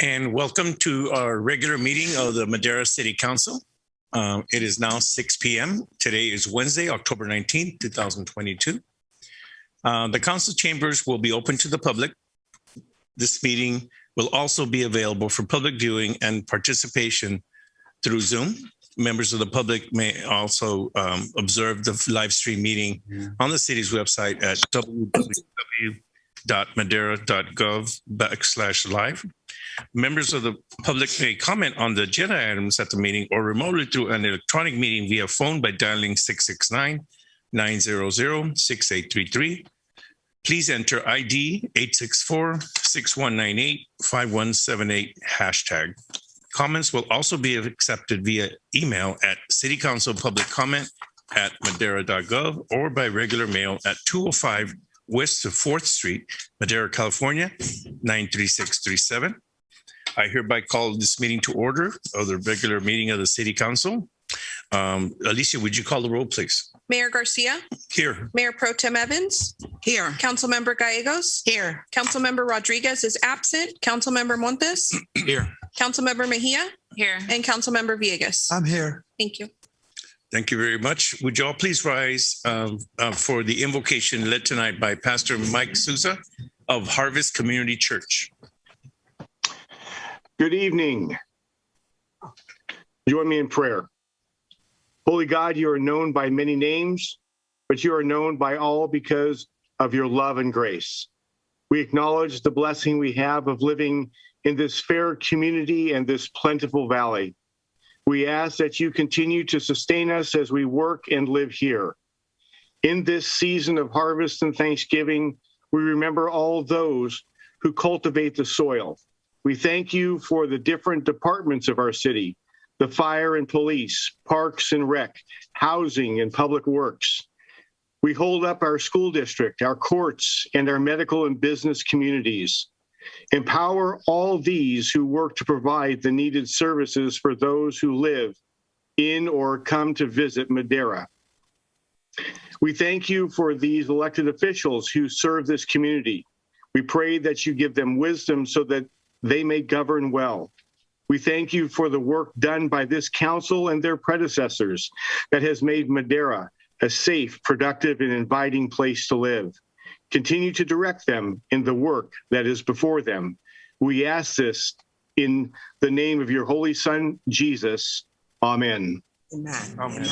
And welcome to our regular meeting of the Madera City Council. It is now 6 p.m. Today is Wednesday, October 19th, 2022. The council chambers will be open to the public. This meeting will also be available for public viewing and participation through Zoom. Members of the public may also observe the live stream meeting on the city's website at www.madera.gov/live. Members of the public may comment on the agenda items at the meeting or remotely through an electronic meeting via phone by dialing 669-900-6833. Please enter ID 864-6198-5178 hashtag. Comments will also be accepted via email at citycouncilpubliccomment@madera.gov or by regular mail at 205 West 4th Street, Madera, California, 93637. I hereby call this meeting to order of the regular meeting of the City Council. Alicia, would you call the roll, please? Mayor Garcia. Here. Mayor Pro Tem Evans. Here. Councilmember Gallegos. Here. Councilmember Rodriguez is absent. Councilmember Montes. Here. Councilmember Mejia. Here. And Councilmember Villegas. I'm here. Thank you. Thank you very much. Would you all please rise for the invocation led tonight by Pastor Mike Souza of Harvest Community Church. Good evening. Join me in prayer. Holy God, you are known by many names, but you are known by all because of your love and grace. We acknowledge the blessing we have of living in this fair community and this plentiful valley. We ask that you continue to sustain us as we work and live here. In this season of harvest and Thanksgiving, we remember all those who cultivate the soil. We thank you for the different departments of our city, the fire and police, parks and rec, housing and public works. We hold up our school district, our courts, and our medical and business communities. Empower all these who work to provide the needed services for those who live in or come to visit Madera. We thank you for these elected officials who serve this community. We pray that you give them wisdom so that they may govern well. We thank you for the work done by this council and their predecessors that has made Madera a safe, productive, and inviting place to live. Continue to direct them in the work that is before them. We ask this in the name of your Holy Son, Jesus. Amen. Amen. Amen.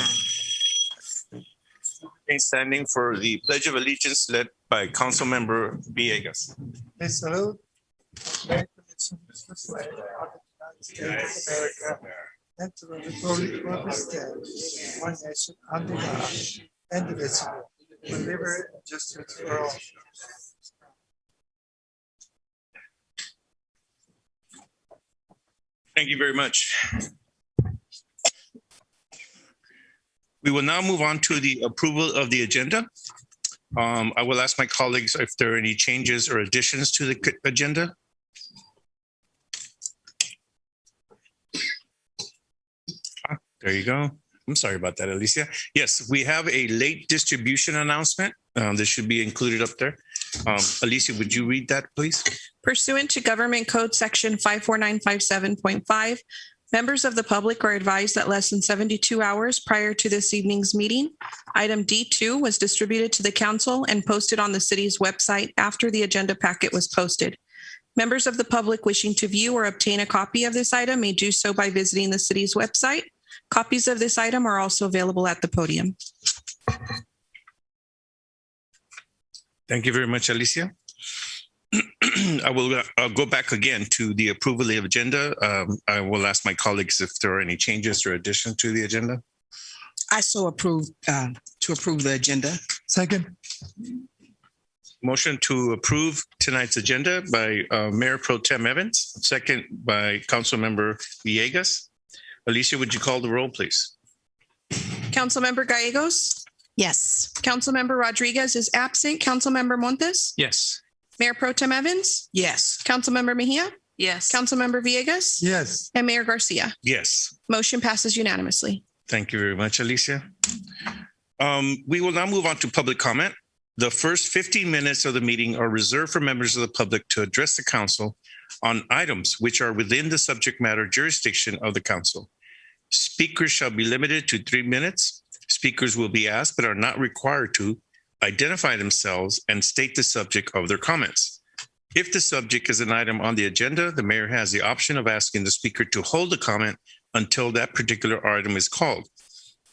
Standing for the Pledge of Allegiance led by Councilmember Villegas. I salute the flag of the United States of America and to the Republic for which it stands, one nation under God, indivisible, with liberty and justice for all. Thank you very much. We will now move on to the approval of the agenda. I will ask my colleagues if there are any changes or additions to the agenda. There you go. I'm sorry about that, Alicia. Yes, we have a late distribution announcement. This should be included up there. Alicia, would you read that, please? Pursuant to Government Code Section 54957.5, members of the public are advised that less than 72 hours prior to this evening's meeting, item D2 was distributed to the council and posted on the city's website after the agenda packet was posted. Members of the public wishing to view or obtain a copy of this item may do so by visiting the city's website. Copies of this item are also available at the podium. Thank you very much, Alicia. I'll go back again to the approval of the agenda. I will ask my colleagues if there are any changes or additions to the agenda. I so approve to approve the agenda. Second. Motion to approve tonight's agenda by Mayor Pro Tem Evans, second by Councilmember Villegas. Alicia, would you call the roll, please? Councilmember Gallegos. Yes. Councilmember Rodriguez is absent. Councilmember Montes. Yes. Mayor Pro Tem Evans. Yes. Councilmember Mejia. Yes. Councilmember Villegas. Yes. And Mayor Garcia. Yes. Motion passes unanimously. Thank you very much, Alicia. We will now move on to public comment. The first 15 minutes of the meeting are reserved for members of the public to address the council on items which are within the subject matter jurisdiction of the council. Speakers shall be limited to 3 minutes. Speakers will be asked, but are not required to, identify themselves and state the subject of their comments. If the subject is an item on the agenda, the mayor has the option of asking the speaker to hold the comment until that particular item is called.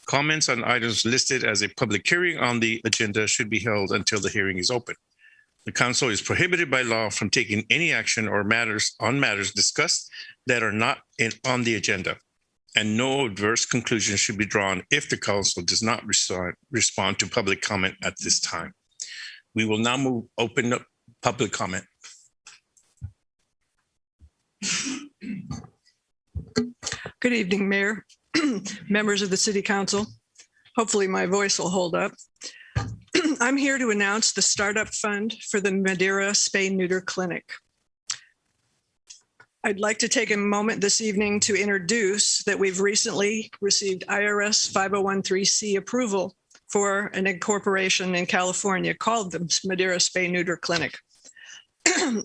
Comments on items listed as a public hearing on the agenda should be held until the hearing is open. The council is prohibited by law from taking any action or matters discussed that are not on the agenda, and no adverse conclusion should be drawn if the council does not respond to public comment at this time. We will now open up public comment. Good evening, Mayor, members of the City Council. Hopefully my voice will hold up. I'm here to announce the startup fund for the Madera Spay Neuter Clinic. I'd like to take a moment this evening to introduce that we've recently received IRS 5013C approval for an incorporation in California called the Madera Spay Neuter Clinic.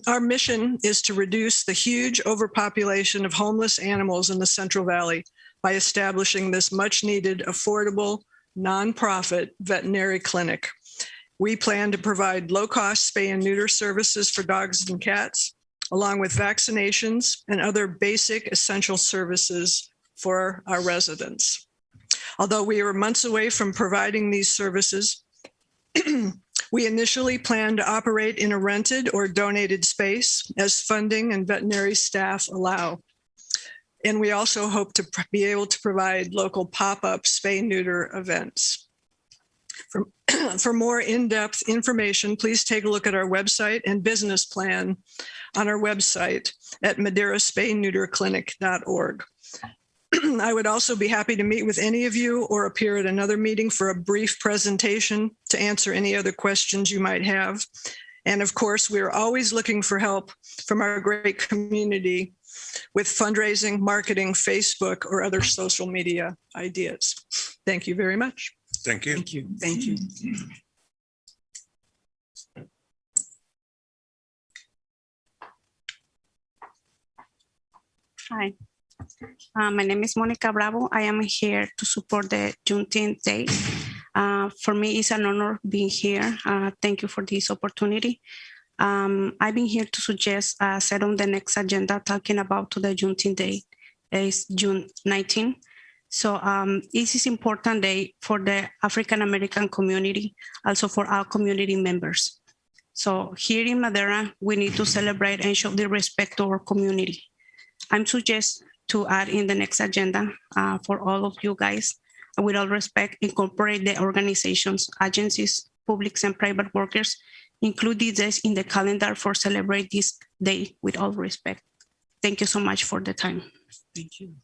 Our mission is to reduce the huge overpopulation of homeless animals in the Central Valley by establishing this much needed, affordable, nonprofit veterinary clinic. We plan to provide low-cost spay and neuter services for dogs and cats, along with vaccinations and other basic essential services for our residents. Although we are months away from providing these services, we initially plan to operate in a rented or donated space as funding and veterinary staff allow. And we also hope to be able to provide local pop-up spay-neuter events. For more in-depth information, please take a look at our website and business plan on our website at maderaspay-neuterclinic.org. I would also be happy to meet with any of you or appear at another meeting for a brief presentation to answer any other questions you might have. And of course, we are always looking for help from our great community with fundraising, marketing, Facebook, or other social media ideas. Thank you very much. Thank you. Thank you. Thank you. Hi, my name is Monica Bravo. I am here to support the Juneteenth Day. For me, it's an honor being here. Thank you for this opportunity. I've been here to suggest set on the next agenda talking about the Juneteenth Day. It's June 19. So this is important day for the African American community, also for our community members. So here in Madera, we need to celebrate and show the respect to our community. I'm suggest to add in the next agenda for all of you guys, with all respect, incorporate the organizations, agencies, public and private workers, include this in the calendar for celebrate this day with all respect. Thank you so much for the time. Thank you.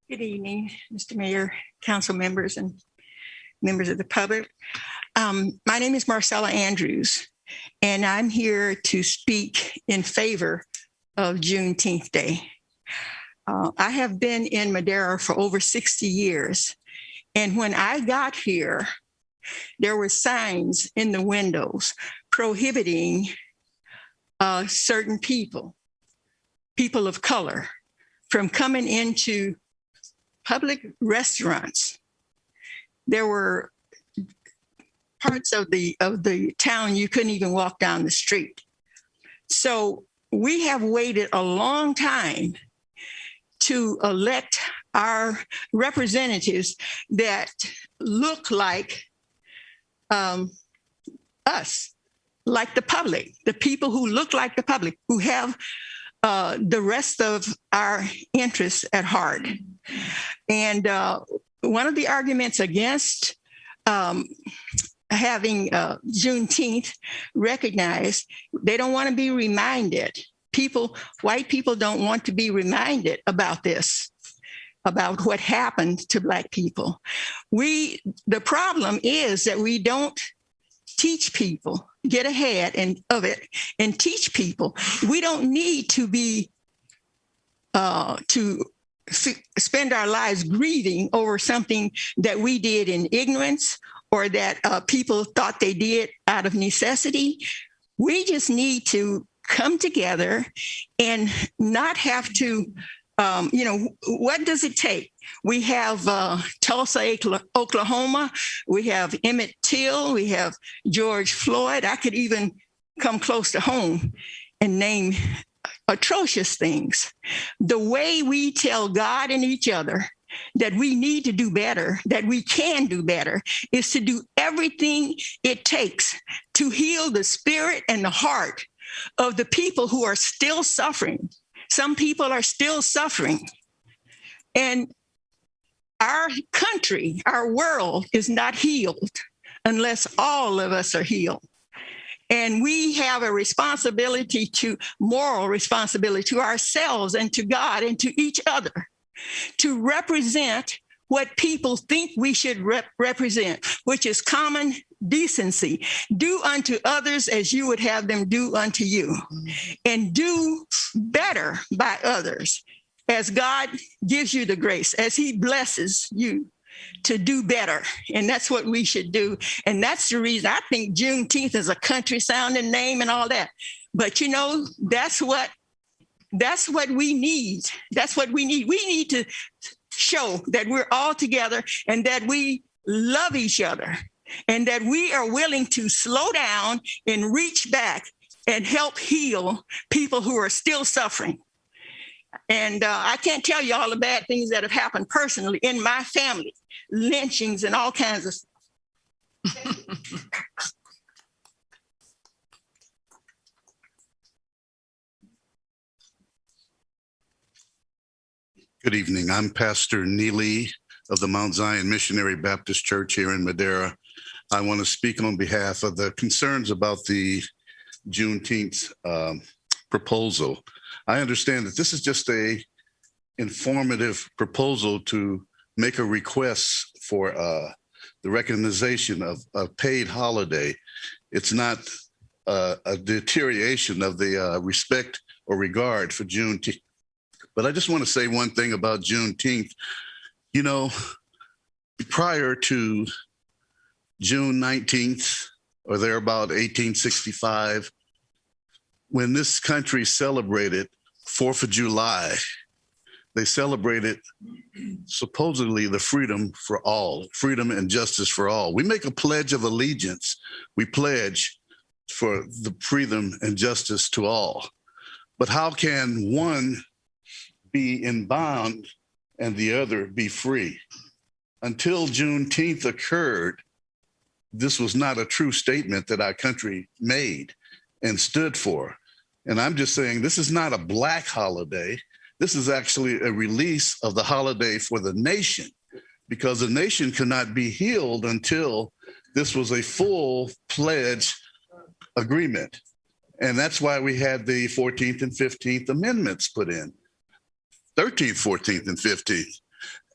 Good evening, Mr. Mayor, council members, and members of the public. My name is Marcella Andrews, and I'm here to speak in favor of Juneteenth Day. I have been in Madera for over 60 years, and when I got here, there were signs in the windows prohibiting certain people of color, from coming into public restaurants. There were parts of the town you couldn't even walk down the street. So we have waited a long time to elect our representatives that look like us, like the public, the people who look like the public, who have the rest of our interests at heart. And one of the arguments against having Juneteenth recognized, they don't want to be reminded. White people don't want to be reminded about this, about what happened to Black people. The problem is that we don't teach people, get ahead of it and teach people. We don't need to be spend our lives grieving over something that we did in ignorance or that people thought they did out of necessity. We just need to come together and not have to, what does it take? We have Tulsa, Oklahoma. We have Emmett Till. We have George Floyd. I could even come close to home and name atrocious things. The way we tell God and each other that we need to do better, that we can do better, is to do everything it takes to heal the spirit and the heart of the people who are still suffering. Some people are still suffering. And our country, our world is not healed unless all of us are healed. And we have a responsibility moral responsibility to ourselves and to God and to each other to represent what people think we should represent, which is common decency. Do unto others as you would have them do unto you, and do better by others as God gives you the grace, as he blesses you to do better. And that's what we should do. And that's the reason I think Juneteenth is a country sounding name and all that. But that's what we need. That's what we need. We need to show that we're all together and that we love each other and that we are willing to slow down and reach back and help heal people who are still suffering. And I can't tell you all the bad things that have happened personally in my family, lynchings and all kinds of stuff. Good evening. I'm Pastor Neely of the Mount Zion Missionary Baptist Church here in Madera. I want to speak on behalf of the concerns about the Juneteenth proposal. I understand that this is just a informative proposal to make a request for the recognition of a paid holiday. It's not a deterioration of the respect or regard for Juneteenth. But I just want to say one thing about Juneteenth. Prior to June 19th, or thereabout 1865, when this country celebrated 4th of July, they celebrated supposedly the freedom for all, freedom and justice for all. We make a pledge of allegiance. We pledge for the freedom and justice to all. But how can one be in bond and the other be free? Until Juneteenth occurred, this was not a true statement that our country made and stood for. And I'm just saying, this is not a Black holiday. This is actually a release of the holiday for the nation, because the nation could not be healed until this was a full pledge agreement. And that's why we had the 14th and 15th Amendments put in, 13th, 14th, and 15th.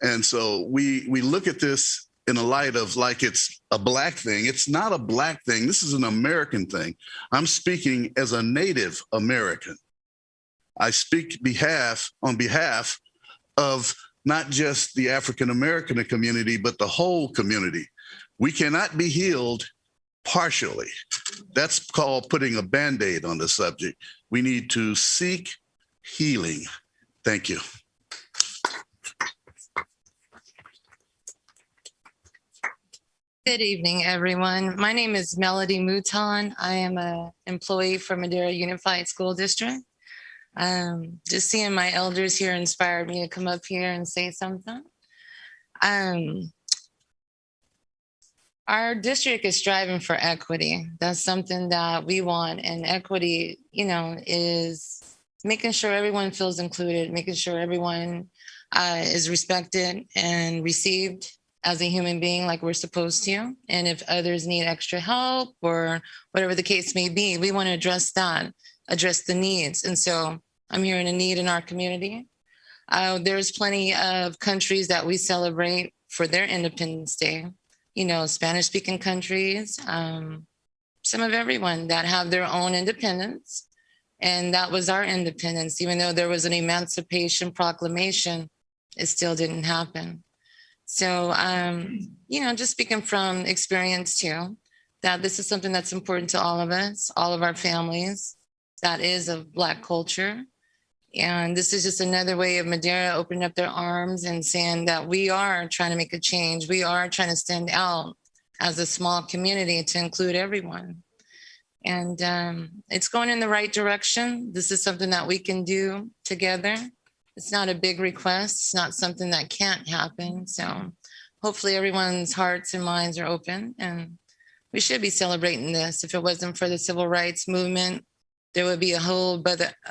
And so we look at this in a light of like it's a Black thing. It's not a Black thing. This is an American thing. I'm speaking as a Native American. I speak on behalf of not just the African American community, but the whole community. We cannot be healed partially. That's called putting a Band-Aid on the subject. We need to seek healing. Thank you. Good evening, everyone. My name is Melody Mouton. I am an employee for Madera Unified School District. Just seeing my elders here inspired me to come up here and say something. Our district is striving for equity. That's something that we want. And equity, is making sure everyone feels included, making sure everyone is respected and received as a human being like we're supposed to. And if others need extra help or whatever the case may be, we want to address that, address the needs. And so I'm hearing a need in our community. There's plenty of countries that we celebrate for their Independence Day, Spanish-speaking countries, some of everyone that have their own independence. And that was our independence. Even though there was an Emancipation Proclamation, it still didn't happen. So, just speaking from experience too, that this is something that's important to all of us, all of our families, that is of Black culture. And this is just another way of Madera opening up their arms and saying that we are trying to make a change. We are trying to stand out as a small community to include everyone. And it's going in the right direction. This is something that we can do together. It's not a big request. It's not something that can't happen. So hopefully everyone's hearts and minds are open, and we should be celebrating this. If it wasn't for the civil rights movement, there would be a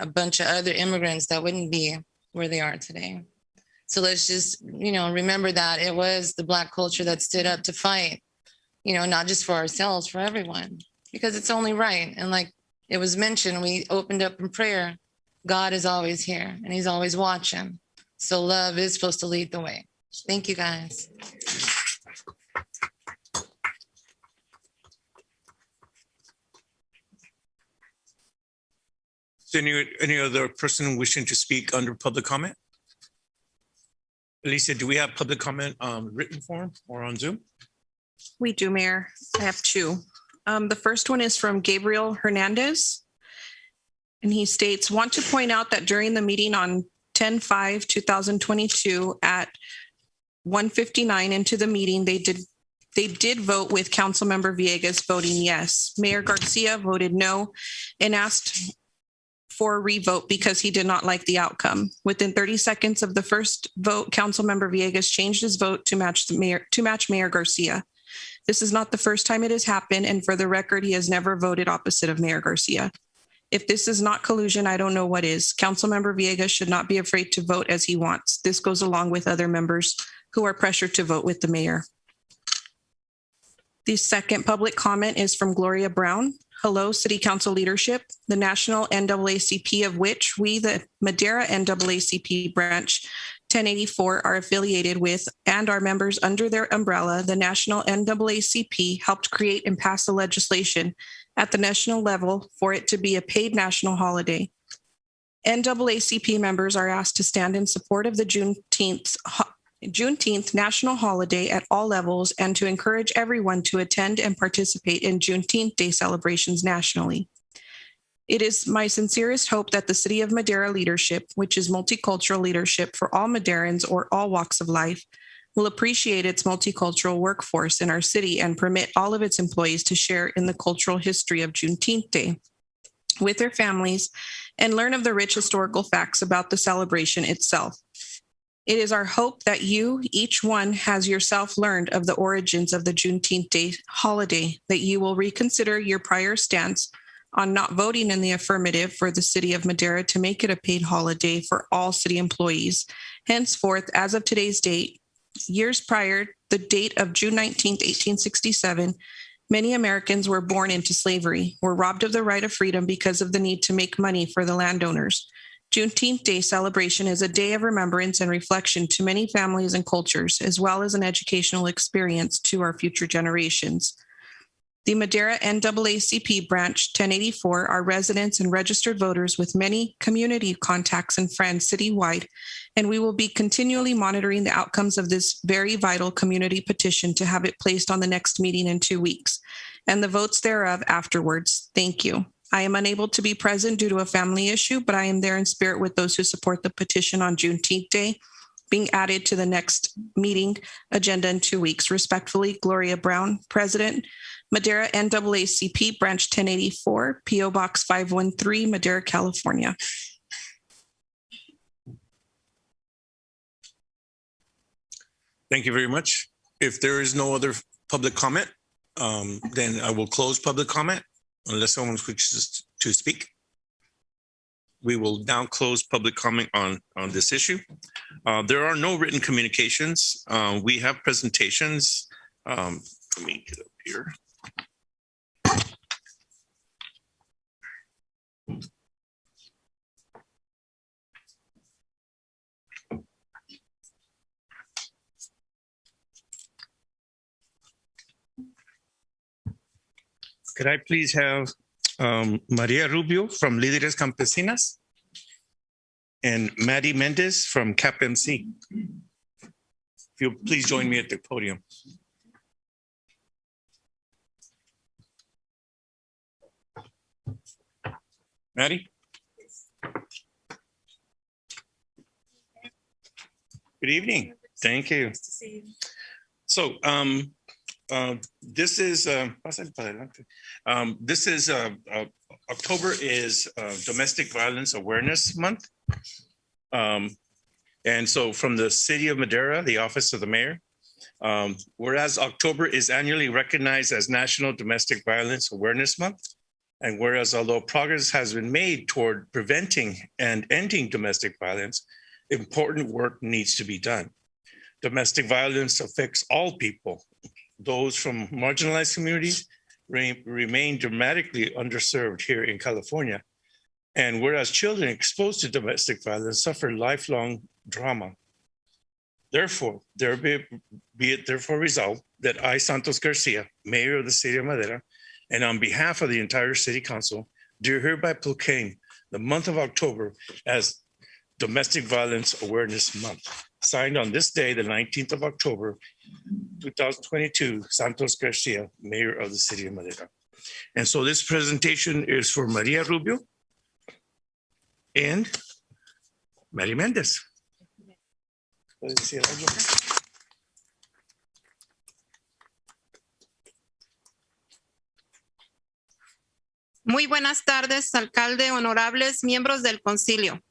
bunch of other immigrants that wouldn't be where they are today. So let's just, remember that it was the Black culture that stood up to fight, not just for ourselves, for everyone, because it's only right. And like it was mentioned, we opened up in prayer. God is always here and he's always watching. So love is supposed to lead the way. Thank you, guys. Is any other person wishing to speak under public comment? Alicia, do we have public comment written form or on Zoom? We do, Mayor. I have two. The first one is from Gabriel Hernandez. And he states, want to point out that during the meeting on 10/5/2022 at 1:59 into the meeting, they did vote with Councilmember Villegas voting yes. Mayor Garcia voted no and asked for a revote because he did not like the outcome. Within 30 seconds of the first vote, Councilmember Villegas changed his vote to match Mayor Garcia. This is not the first time it has happened, and for the record, he has never voted opposite of Mayor Garcia. If this is not collusion, I don't know what is. Councilmember Villegas should not be afraid to vote as he wants. This goes along with other members who are pressured to vote with the mayor. The second public comment is from Gloria Brown. Hello, City Council leadership. The National NAACP, of which we, the Madera NAACP branch 1084, are affiliated with, and are members under their umbrella, the National NAACP helped create and pass the legislation at the national level for it to be a paid national holiday. NAACP members are asked to stand in support of the Juneteenth national holiday at all levels and to encourage everyone to attend and participate in Juneteenth Day celebrations nationally. It is my sincerest hope that the City of Madera leadership, which is multicultural leadership for all Maderans or all walks of life, will appreciate its multicultural workforce in our city and permit all of its employees to share in the cultural history of Juneteenth Day with their families and learn of the rich historical facts about the celebration itself. It is our hope that you, each one, has yourself learned of the origins of the Juneteenth Day holiday, that you will reconsider your prior stance on not voting in the affirmative for the City of Madera to make it a paid holiday for all city employees. Henceforth, as of today's date, years prior, the date of June 19th, 1867, many Americans were born into slavery, were robbed of the right of freedom because of the need to make money for the landowners. Juneteenth Day celebration is a day of remembrance and reflection to many families and cultures, as well as an educational experience to our future generations. The Madera NAACP branch 1084 are residents and registered voters with many community contacts and friends citywide, and we will be continually monitoring the outcomes of this very vital community petition to have it placed on the next meeting in 2 weeks, and the votes thereof afterwards. Thank you. I am unable to be present due to a family issue, but I am there in spirit with those who support the petition on Juneteenth Day being added to the next meeting agenda in 2 weeks. Respectfully, Gloria Brown, President, Madera NAACP, Branch 1084, PO Box 513, Madera, California. Thank you very much. If there is no other public comment, then I will close public comment unless someone wishes to speak. We will now close public comment on this issue. There are no written communications. We have presentations. Let me get up here. Could I please have Maria Rubio from Líderes Campesinas and Maddie Mendez from CAPMC? If you'll please join me at the podium. Maddie? Good evening. Thank you. So this is October is Domestic Violence Awareness Month. And so from the City of Madera, the Office of the Mayor, whereas October is annually recognized as National Domestic Violence Awareness Month, and whereas although progress has been made toward preventing and ending domestic violence, important work needs to be done. Domestic violence affects all people. Those from marginalized communities remain dramatically underserved here in California. And whereas children exposed to domestic violence suffer lifelong trauma. Therefore, be it therefore resolved that I, Santos Garcia, Mayor of the City of Madera, and on behalf of the entire City Council, do hereby proclaim the month of October as Domestic Violence Awareness Month. Signed on this day, the 19th of October, 2022, Santos Garcia, Mayor of the City of Madera. And so this presentation is for Maria Rubio and Mary Mendez. Muy buenas tardes, alcalde, honorables miembros del concilio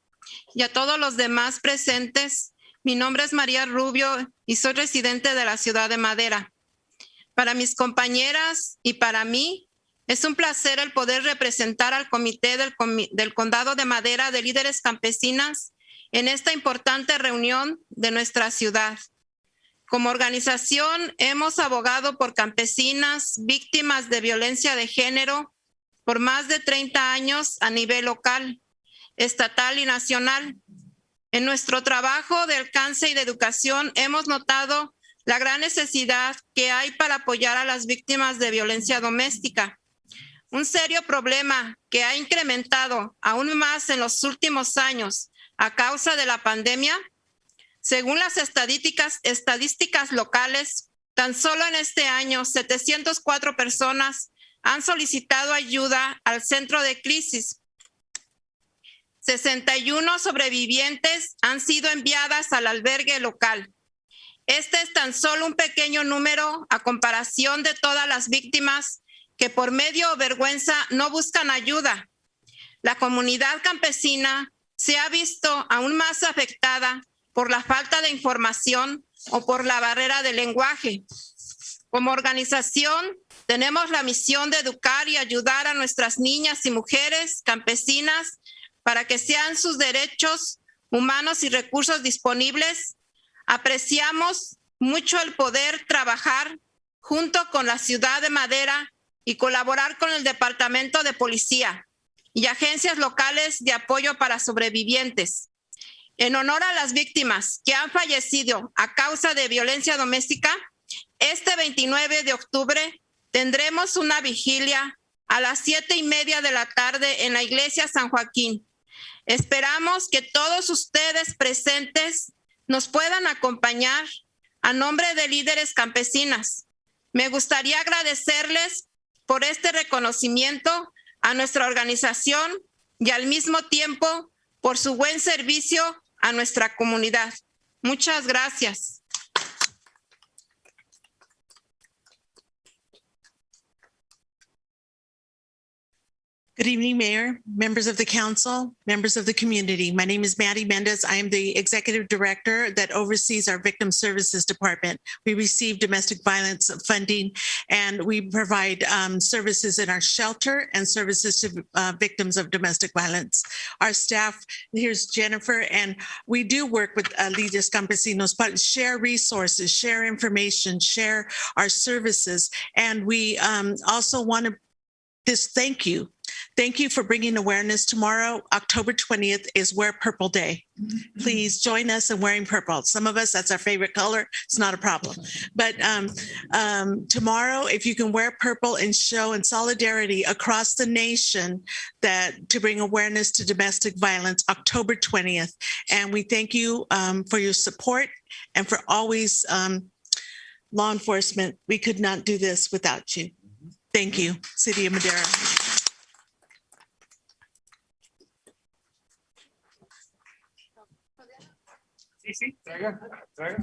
y a todos los demás presentes. Mi nombre es María Rubio y soy residente de la ciudad de Madera. Para mis compañeras y para mí, es un placer el poder representar al comité del Condado de Madera de Líderes Campesinas en esta importante reunión de nuestra ciudad. Como organización, hemos abogado por campesinas víctimas de violencia de género por más de 30 años a nivel local, estatal y nacional. En nuestro trabajo de alcance y de educación hemos notado la gran necesidad que hay para apoyar a las víctimas de violencia doméstica. Un serio problema que ha incrementado aún más en los últimos años a causa de la pandemia. Según las estadísticas locales, tan solo en este año 704 personas han solicitado ayuda al centro de crisis. 61 sobrevivientes han sido enviadas al albergue local. Este es tan solo un pequeño número a comparación de todas las víctimas que por medio o vergüenza no buscan ayuda. La comunidad campesina se ha visto aún más afectada por la falta de información o por la barrera del lenguaje. Como organización, tenemos la misión de educar y ayudar a nuestras niñas y mujeres campesinas para que sean sus derechos humanos y recursos disponibles. Apreciamos mucho el poder trabajar junto con la ciudad de Madera y colaborar con el Departamento de Policía y agencias locales de apoyo para sobrevivientes. En honor a las víctimas que han fallecido a causa de violencia doméstica, este 29 de octubre tendremos una vigilia a las 7:30 de la tarde en la iglesia San Joaquín. Esperamos que todos ustedes presentes nos puedan acompañar a nombre de Líderes Campesinas. Me gustaría agradecerles por este reconocimiento a nuestra organización y al mismo tiempo por su buen servicio a nuestra comunidad. Muchas gracias. Good evening, Mayor, members of the council, members of the community. My name is Maddie Mendez. I am the executive director that oversees our victim services department. We receive domestic violence funding and we provide services in our shelter and services to victims of domestic violence. Our staff, here's Jennifer, and we do work with Líderes Campesinos, but share resources, share information, share our services. And we also want to thank you Thank you for bringing awareness. Tomorrow, October 20th, is Wear Purple Day. Please join us in wearing purple. Some of us, that's our favorite color. It's not a problem. But tomorrow, if you can wear purple and show in solidarity across the nation that to bring awareness to domestic violence, October 20th. And we thank you for your support and for always law enforcement. We could not do this without you. Thank you, City of Madera. Sí, sí, traiga, traiga.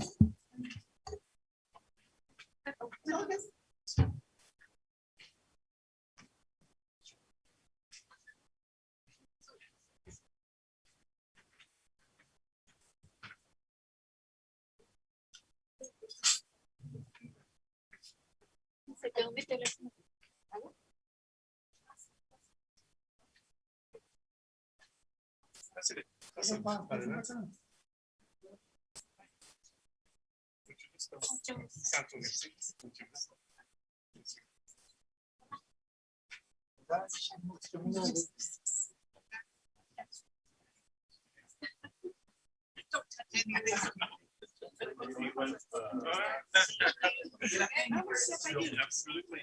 Se quedó mi teléfono. Absolutely.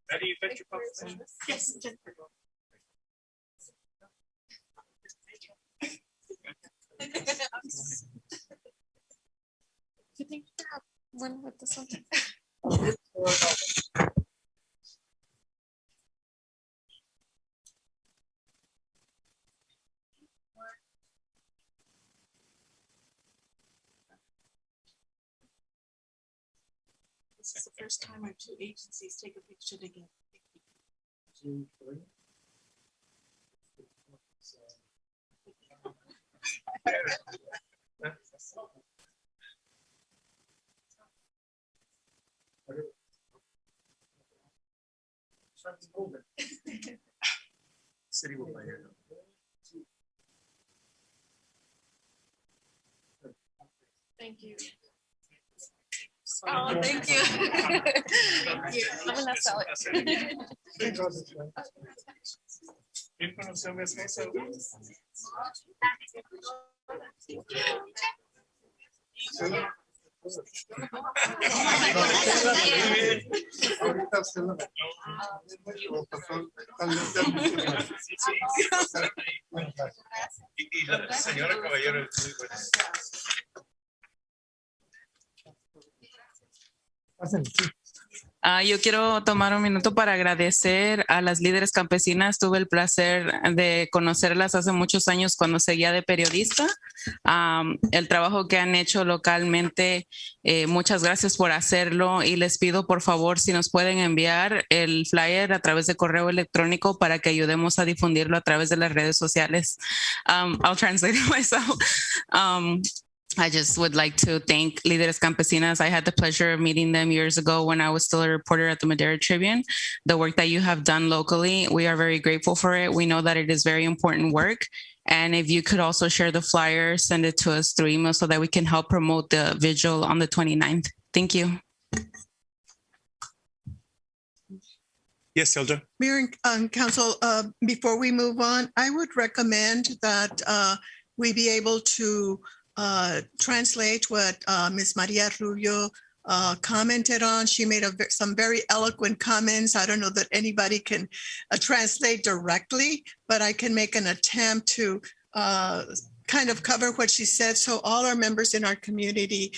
How do you fetch your puppy? Yes. You think that one with the something? This is the first time our two agencies take a picture together. City will play here. Thank you. Oh, thank you. Thank you. I'm gonna sell it. Y la señora Caballero es muy buena. Yo quiero tomar un minuto para agradecer a las líderes campesinas. Tuve el placer de conocerlas hace muchos años cuando seguía de periodista. El trabajo que han hecho localmente, muchas gracias por hacerlo y les pido por favor si nos pueden enviar el flyer a través de correo electrónico para que ayudemos a difundirlo a través de las redes sociales. I'll translate it myself. I just would like to thank Líderes Campesinas. I had the pleasure of meeting them years ago when I was still a reporter at the Madera Tribune. The work that you have done locally, we are very grateful for it. We know that it is very important work. And if you could also share the flyer, send it to us through email so that we can help promote the vigil on the 29th. Thank you. Yes, Hilda. Mayor and Council, before we move on, I would recommend that we be able to translate what Ms. Maria Rubio commented on. She made some very eloquent comments. I don't know that anybody can translate directly, but I can make an attempt to kind of cover what she said so all our members in our community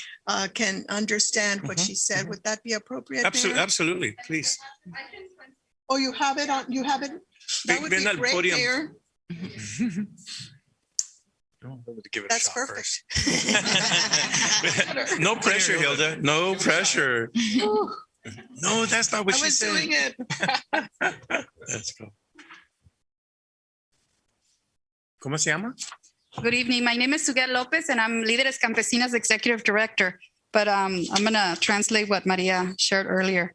can understand what she said. Would that be appropriate? Absolutely, absolutely, please. Oh, you have it on, you have it? That would be great, Mayor. Give it That's a shot perfect. First. No pressure, Hilda. No pressure. No, that's not what she said. I was doing it. Let's go. ¿Cómo se llama? Good evening. My name is Suguel Lopez, and I'm Líderes Campesinas Executive Director. But I'm going to translate what Maria shared earlier,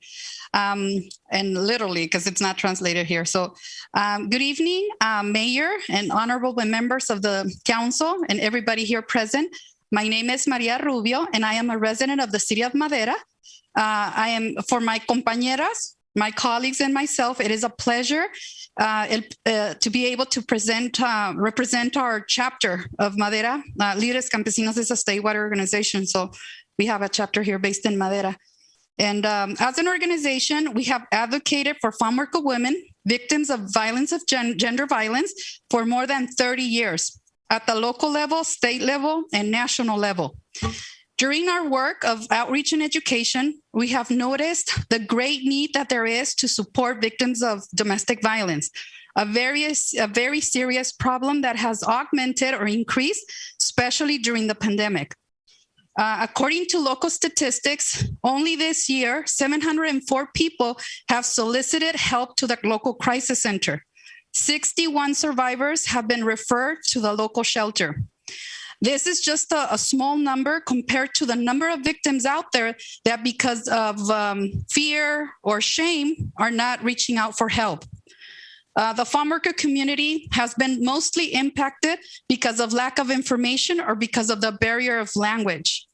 and literally, because it's not translated here. So good evening, Mayor and honorable members of the council and everybody here present. My name is Maria Rubio, and I am a resident of the city of Madera. I am, for my compañeras, my colleagues and myself, it is a pleasure to be able to represent our chapter of Madera. Líderes Campesinos is a statewide organization, so we have a chapter here based in Madera. And as an organization, we have advocated for farm worker women, victims of violence, of gender violence, for more than 30 years at the local level, state level, and national level. During our work of outreach and education, we have noticed the great need that there is to support victims of domestic violence, a very serious problem that has augmented or increased, especially during the pandemic. According to local statistics, only this year, 704 people have solicited help to the local crisis center. 61 survivors have been referred to the local shelter. This is just a small number compared to the number of victims out there that because of fear or shame are not reaching out for help. The farm worker community has been mostly impacted because of lack of information or because of the barrier of language.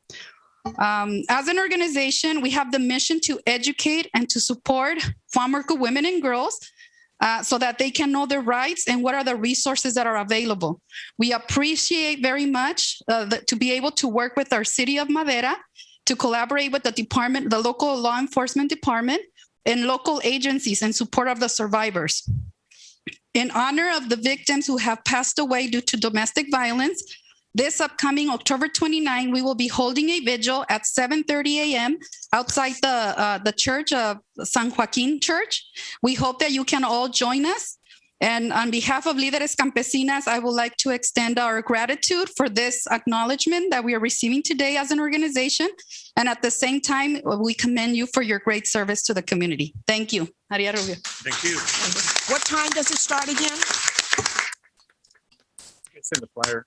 As an organization, we have the mission to educate and to support farm worker women and girls so that they can know their rights and what are the resources that are available. We appreciate very much to be able to work with our city of Madera, to collaborate with the department, the local law enforcement department, and local agencies in support of the survivors. In honor of the victims who have passed away due to domestic violence, this upcoming October 29, we will be holding a vigil at 7:30 a.m. outside the church of San Joaquin Church. We hope that you can all join us. And on behalf of Líderes Campesinas, I would like to extend our gratitude for this acknowledgement that we are receiving today as an organization. And at the same time, we commend you for your great service to the community. Thank you. Maria Rubio. Thank you. What time does it start again? It's in the flyer.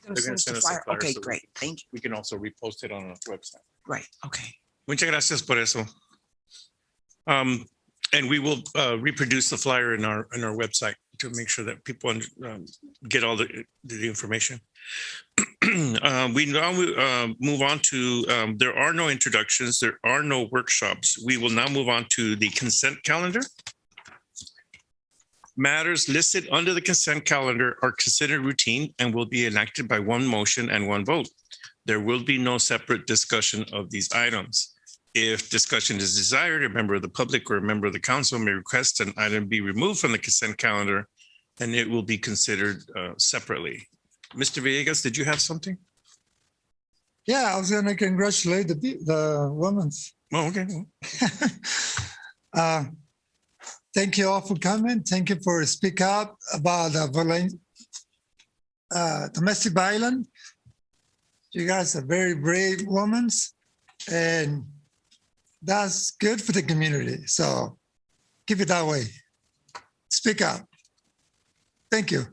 They're going to send us the flyer. Okay, so great. Thank you. We can also repost it on our website. Right. Okay. Muchas gracias por eso. And we will reproduce the flyer in our website to make sure that people get all the information. We now move on to, there are no introductions, there are no workshops. We will now move on to the consent calendar. Matters listed under the consent calendar are considered routine and will be enacted by one motion and one vote. There will be no separate discussion of these items. If discussion is desired, a member of the public or a member of the council may request an item be removed from the consent calendar, and it will be considered separately. Mr. Villegas, did you have something? Yeah, I was going to congratulate the women. Oh, okay. Thank you all for coming. Thank you for speaking up about domestic violence. You guys are very brave women, and that's good for the community. So keep it that way. Speak up. Thank you.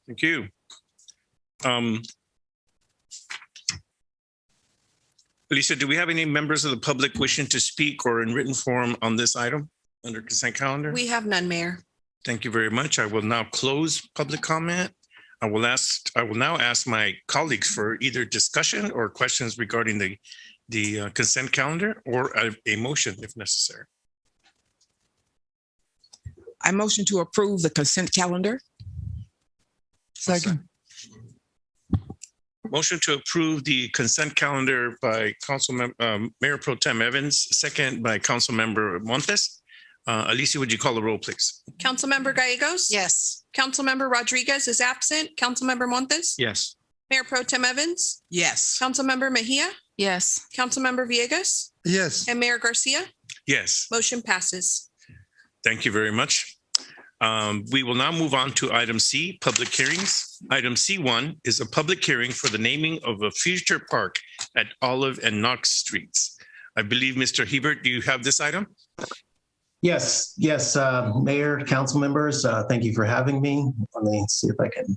Thank you. Alicia, do we have any members of the public wishing to speak or in written form on this item under consent calendar? We have none, Mayor. Thank you very much. I will now close public comment. I will now ask my colleagues for either discussion or questions regarding the consent calendar or a motion if necessary. I motion to approve the consent calendar. Second. Motion to approve the consent calendar by Mayor Pro Tem Evans, second by Councilmember Montes. Alicia, would you call the roll, please? Councilmember Gallegos? Yes. Councilmember Rodriguez is absent. Councilmember Montes? Yes. Mayor Pro Tem Evans? Yes. Councilmember Mejia? Yes. Councilmember Villegas? Yes. And Mayor Garcia? Yes. Motion passes. Thank you very much. We will now move on to item C, public hearings. Item C1 is a public hearing for the naming of a future park at Olive and Knox Streets. I believe, Mr. Hebert, do you have this item? Yes, Mayor, council members, thank you for having me. Let me see if I can.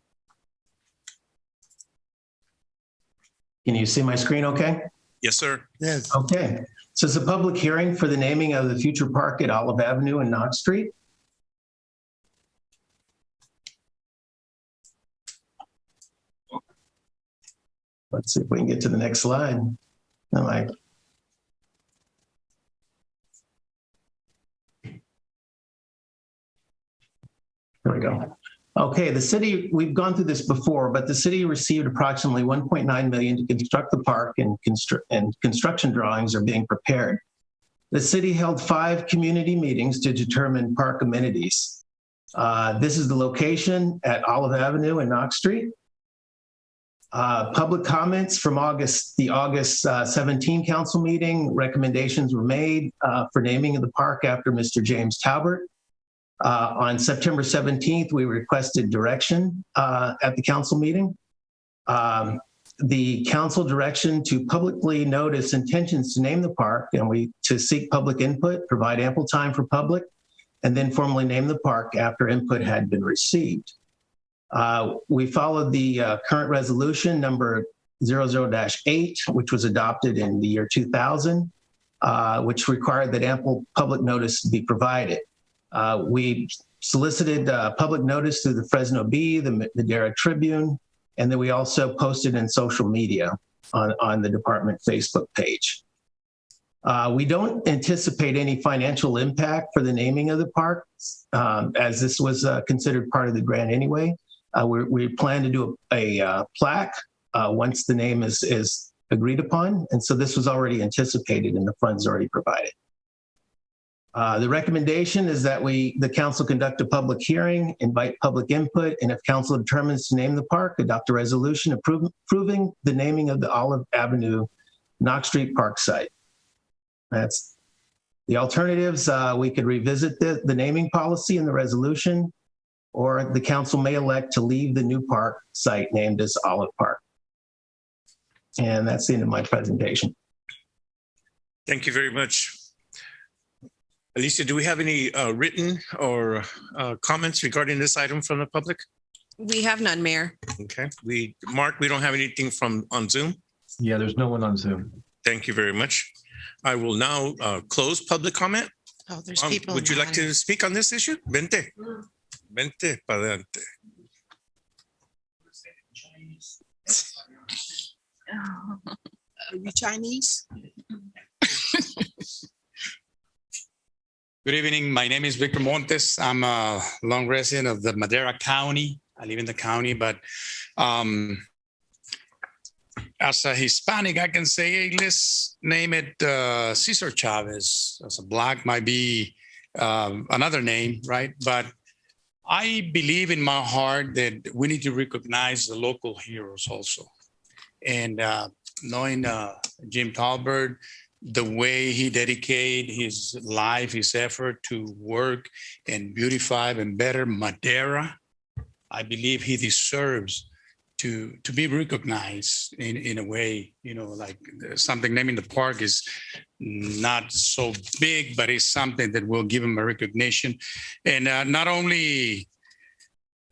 Can you see my screen okay? Yes, sir. Yes. Okay, so it's a public hearing for the naming of the future park at Olive Avenue and Knox Street. Let's see if we can get to the next slide. There we go. Okay, the city, we've gone through this before, but the city received approximately 1.9 million to construct the park, and construction drawings are being prepared. The city held 5 community meetings to determine park amenities. This is the location at Olive Avenue and Knox Street. Public comments from the August 17 council meeting. Recommendations were made for naming of the park after Mr. James Talbert. On September 17th, we requested direction at the council meeting. The council direction to publicly notice intentions to name the park, and to seek public input, provide ample time for public, and then formally name the park after input had been received. We followed the current resolution number 00-8, which was adopted in the year 2000, which required that ample public notice be provided. We solicited public notice through the Fresno Bee, the Madera Tribune, and then we also posted in social media on the department Facebook page. We don't anticipate any financial impact for the naming of the park, as this was considered part of the grant anyway. We plan to do a plaque once the name is agreed upon, and so this was already anticipated and the funds already provided. The recommendation is that the council conduct a public hearing, invite public input, and if council determines to name the park, adopt a resolution approving the naming of the Olive Avenue Knox Street Park site. That's the alternatives. We could revisit the naming policy in the resolution, or the council may elect to leave the new park site named as Olive Park. And that's the end of my presentation. Thank you very much. Alicia, do we have any written or comments regarding this item from the public? We have none, Mayor. Okay. Mark, we don't have anything on Zoom? Yeah, there's no one on Zoom. Thank you very much. I will now close public comment. Oh, there's people. Would you like to speak on this issue? Vente. Vente para adelante. Are you Chinese? Good evening. My name is Victor Montes. I'm a long resident of the Madera County. I live in the county, but as a Hispanic, I can say, hey, let's name it Cesar Chavez. As a Black, might be another name, right? But I believe in my heart that we need to recognize the local heroes also. And knowing Jim Talbert, the way he dedicated his life, his effort to work and beautify and better Madera, I believe he deserves to be recognized in a way, like something naming the park is not so big, but it's something that will give him a recognition. And not only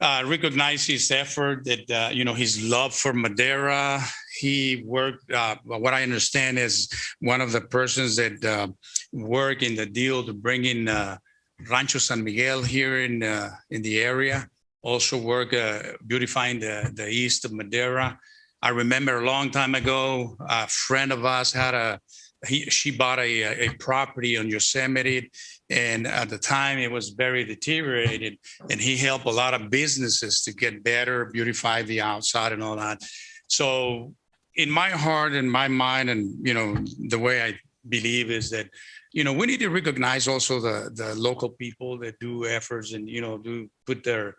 recognize his effort, that, his love for Madera. He worked, what I understand is one of the persons that work in the deal to bring in Rancho San Miguel here in the area. Also work beautifying the east of Madera. I remember a long time ago, a friend of us had she bought a property on Yosemite, and at the time it was very deteriorated, and he helped a lot of businesses to get better, beautify the outside and all that. So in my heart and my mind, and the way I believe is that we need to recognize also the local people that do efforts and do put their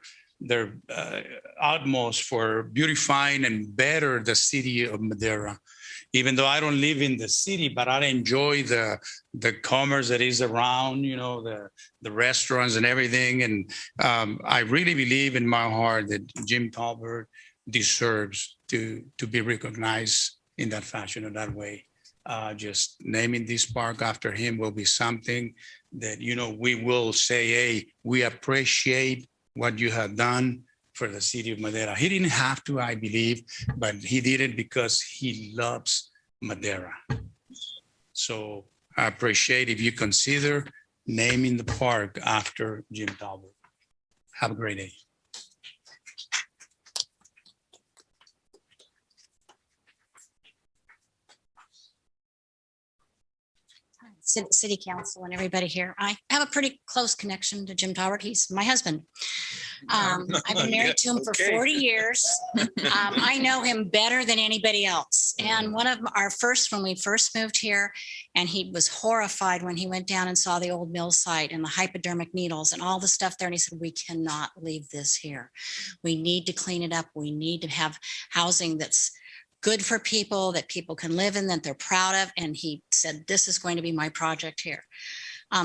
utmost for beautifying and better the city of Madera. Even though I don't live in the city, but I enjoy the commerce that is around, the restaurants and everything. And I really believe in my heart that Jim Talbert deserves to be recognized in that fashion or that way. Just naming this park after him will be something that, we will say, hey, we appreciate what you have done for the city of Madera. He didn't have to, I believe, but he did it because he loves Madera. So I appreciate if you consider naming the park after Jim Talbot. Have a great day. City Council and everybody here. I have a pretty close connection to Jim Talbert. He's my husband. I've been married to him for 40 years. I know him better than anybody else. And one of our first, when we first moved here, and he was horrified when he went down and saw the old mill site and the hypodermic needles and all the stuff there. And he said, we cannot leave this here. We need to clean it up. We need to have housing that's good for people, that people can live in, that they're proud of. And he said, this is going to be my project here.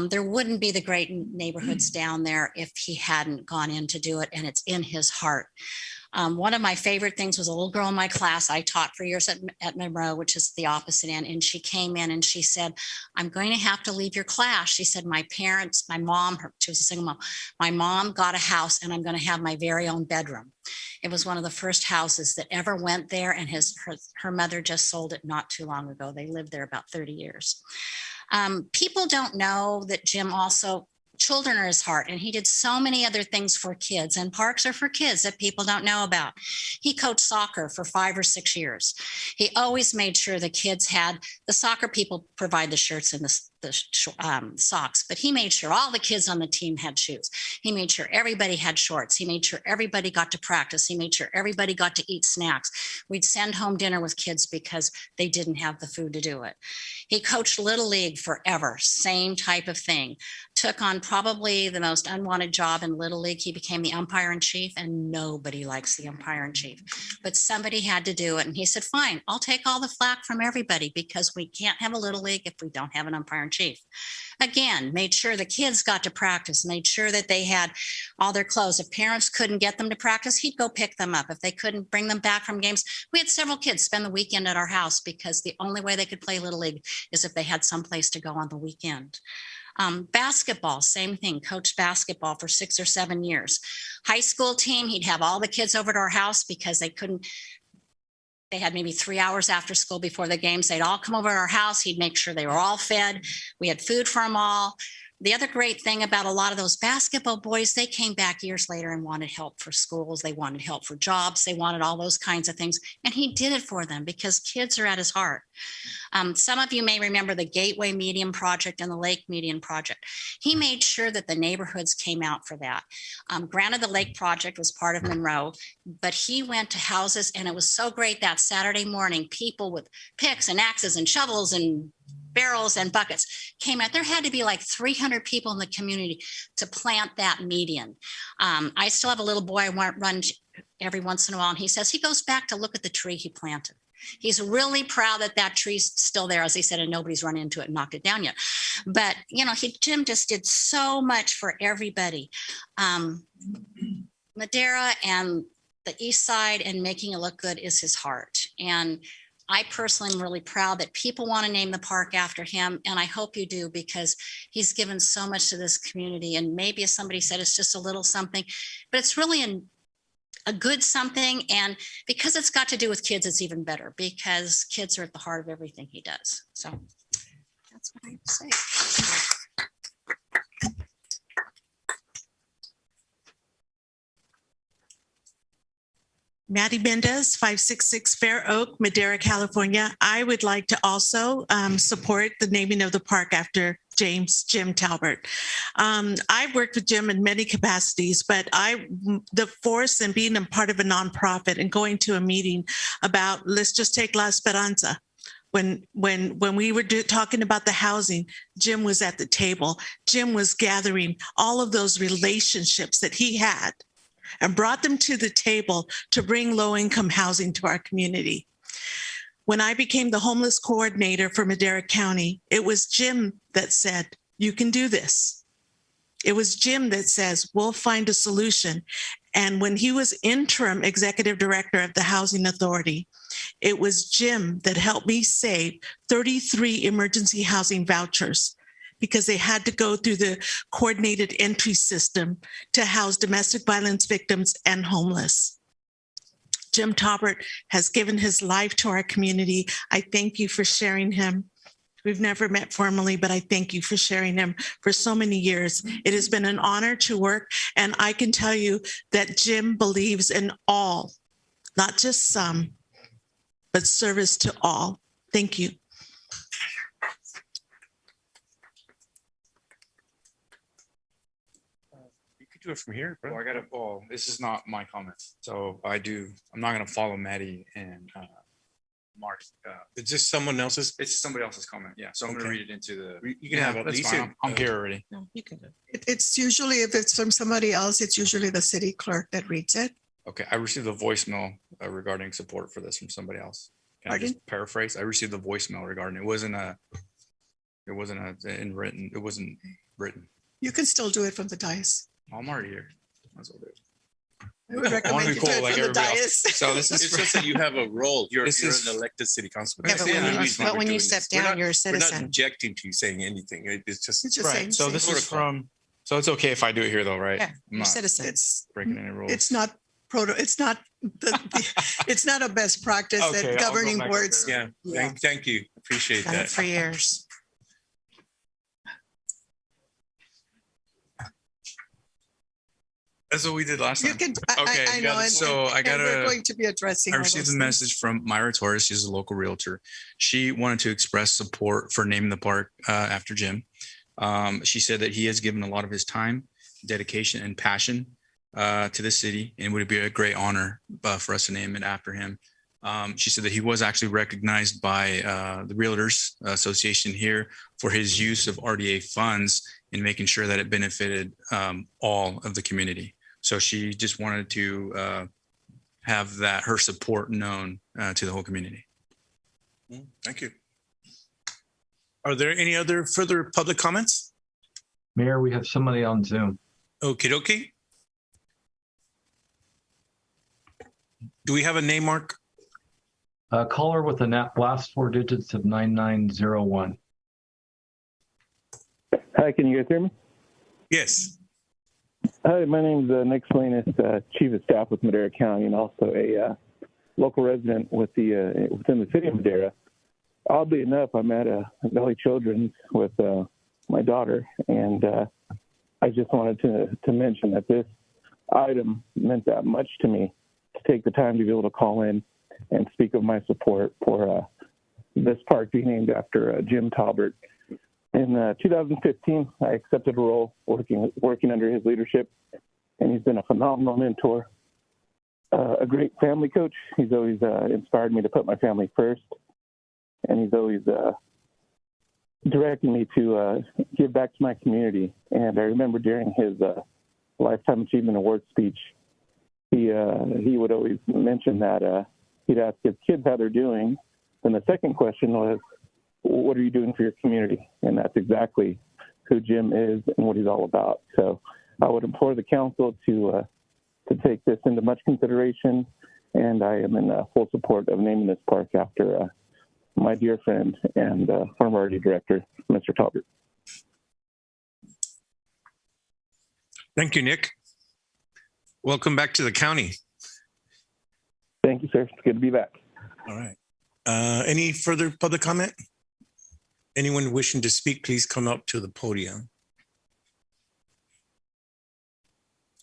There wouldn't be the great neighborhoods down there if he hadn't gone in to do it, and it's in his heart. One of my favorite things was a little girl in my class. I taught for years at Monroe, which is the opposite end. And she came in and she said, I'm going to have to leave your class. She said, my parents, my mom, she was a single mom. My mom got a house and I'm going to have my very own bedroom. It was one of the first houses that ever went there. And her mother just sold it not too long ago. They lived there about 30 years. People don't know that Jim also, children are his heart, and he did so many other things for kids, and parks are for kids that people don't know about. He coached soccer for 5 or 6 years. He always made sure the kids had, the soccer people provide the shirts and the socks, but he made sure all the kids on the team had shoes. He made sure everybody had shorts. He made sure everybody got to practice. He made sure everybody got to eat snacks. We'd send home dinner with kids because they didn't have the food to do it. He coached Little League forever, same type of thing. Took on probably the most unwanted job in Little League. He became the umpire in chief, and nobody likes the umpire in chief, but somebody had to do it. And he said, fine, I'll take all the flack from everybody because we can't have a Little League if we don't have an umpire in chief. Again, made sure the kids got to practice, made sure that they had all their clothes. If parents couldn't get them to practice, he'd go pick them up. If they couldn't bring them back from games, we had several kids spend the weekend at our house because the only way they could play Little League is if they had someplace to go on the weekend. Basketball, same thing, coached basketball for 6 or 7 years. High school team, he'd have all the kids over to our house because they had maybe 3 hours after school before the games. They'd all come over to our house. He'd make sure they were all fed. We had food for them all. The other great thing about a lot of those basketball boys, they came back years later and wanted help for schools. They wanted help for jobs. They wanted all those kinds of things. And he did it for them because kids are at his heart. Some of you may remember the Gateway Median Project and the Lake Median Project. He made sure that the neighborhoods came out for that. Granted, the Lake Project was part of Monroe, but he went to houses, and it was so great that Saturday morning, people with picks and axes and shovels and barrels and buckets came out. There had to be like 300 people in the community to plant that median. I still have a little boy I run every once in a while, and he says he goes back to look at the tree he planted. He's really proud that that tree's still there, as he said, and nobody's run into it and knocked it down yet. But, you know, Jim just did so much for everybody. Madera and the East Side and making it look good is his heart. And I personally am really proud that people want to name the park after him. And I hope you do, because he's given so much to this community. And maybe, as somebody said, it's just a little something, but it's really a good something. And because it's got to do with kids, it's even better, because kids are at the heart of everything he does. So that's what I have to say. Maddie Mendez, 566 Fair Oak, Madera, California. I would like to also support the naming of the park after Jim Talbert. I've worked with Jim in many capacities, but the force and being a part of a nonprofit and going to a meeting about, let's just take La Esperanza. When we were talking about the housing, Jim was at the table. Jim was gathering all of those relationships that he had and brought them to the table to bring low-income housing to our community. When I became the homeless coordinator for Madera County, it was Jim that said, you can do this. It was Jim that says, we'll find a solution. And when he was interim executive director of the Housing Authority, it was Jim that helped me save 33 emergency housing vouchers, because they had to go through the coordinated entry system to house domestic violence victims and homeless. Jim Talbert has given his life to our community. I thank you for sharing him. We've never met formally, but I thank you for sharing him for so many years. It has been an honor to work, and I can tell you that Jim believes in all, not just some, but service to all. Thank you. do it from here, bro. Well, this is not my comment. So I'm not going to follow Maddie and Mark. It's just someone else's. It's somebody else's comment. Yeah. So I'm going to read it into the. You can have at that's least fine. I'm here already. No, you can. It's usually, if it's from somebody else, it's usually the city clerk that reads it. Okay. I received a voicemail regarding support for this from somebody else. Can I just paraphrase? I received a voicemail regarding it. It wasn't written. You can still do it from the dais. I'm already here. Might as well do it. I would recommend you do it from the dais. So this is It's just that you have a role. You're an is- elected city council. Yeah, but when you step down, you're a We're not citizen. objecting to you saying anything. It's just right. So this is from. So it's okay if I do it here, though, right? Yeah, I'm you're not citizens. breaking any rules. It's not it's not it's not a best practice Okay, I'll that go governing back up boards. there. Yeah. Thank you. Appreciate Done it that. for years. That's what we did last time. You can, Okay, I know. We're going to be addressing. I all received those a things. message from Myra Torres. She's a local realtor. She wanted to express support for naming the park after Jim. She said that he has given a lot of his time, dedication, and passion to the city, and would be a great honor for us to name it after him. She said that he was actually recognized by the Realtors Association here for his use of RDA funds in making sure that it benefited all of the community. So she just wanted to have her support known to the whole community. Thank you. Are there any other further public comments? Mayor, we have somebody on Zoom. Okie dokie. Do we have a name, Mark? Caller with the last four digits of 9901. Hi, can you guys hear me? Yes. Hi, my name is Nick Salinas, Chief of Staff with Madera County, and also a local resident with within the city of Madera. Oddly enough, I'm at Valley Children's with my daughter, and I just wanted to mention that this item meant that much to me, to take the time to be able to call in and speak of my support for this park being named after Jim Talbert. In 2015, I accepted a role working under his leadership, and he's been a phenomenal mentor, a great family coach. He's always inspired me to put my family first, and he's always directing me to give back to my community. And I remember during his Lifetime Achievement Award speech, he would always mention that he'd ask his kids how they're doing, and the second question was, what are you doing for your community? And that's exactly who Jim is and what he's all about. So I would implore the council to take this into much consideration, and I am in full support of naming this park after my dear friend and former RD director, Mr. Talbert. Thank you, Nick. Welcome back to the county. Thank you, sir. It's good to be back. All right. Any further public comment? Anyone wishing to speak, please come up to the podium.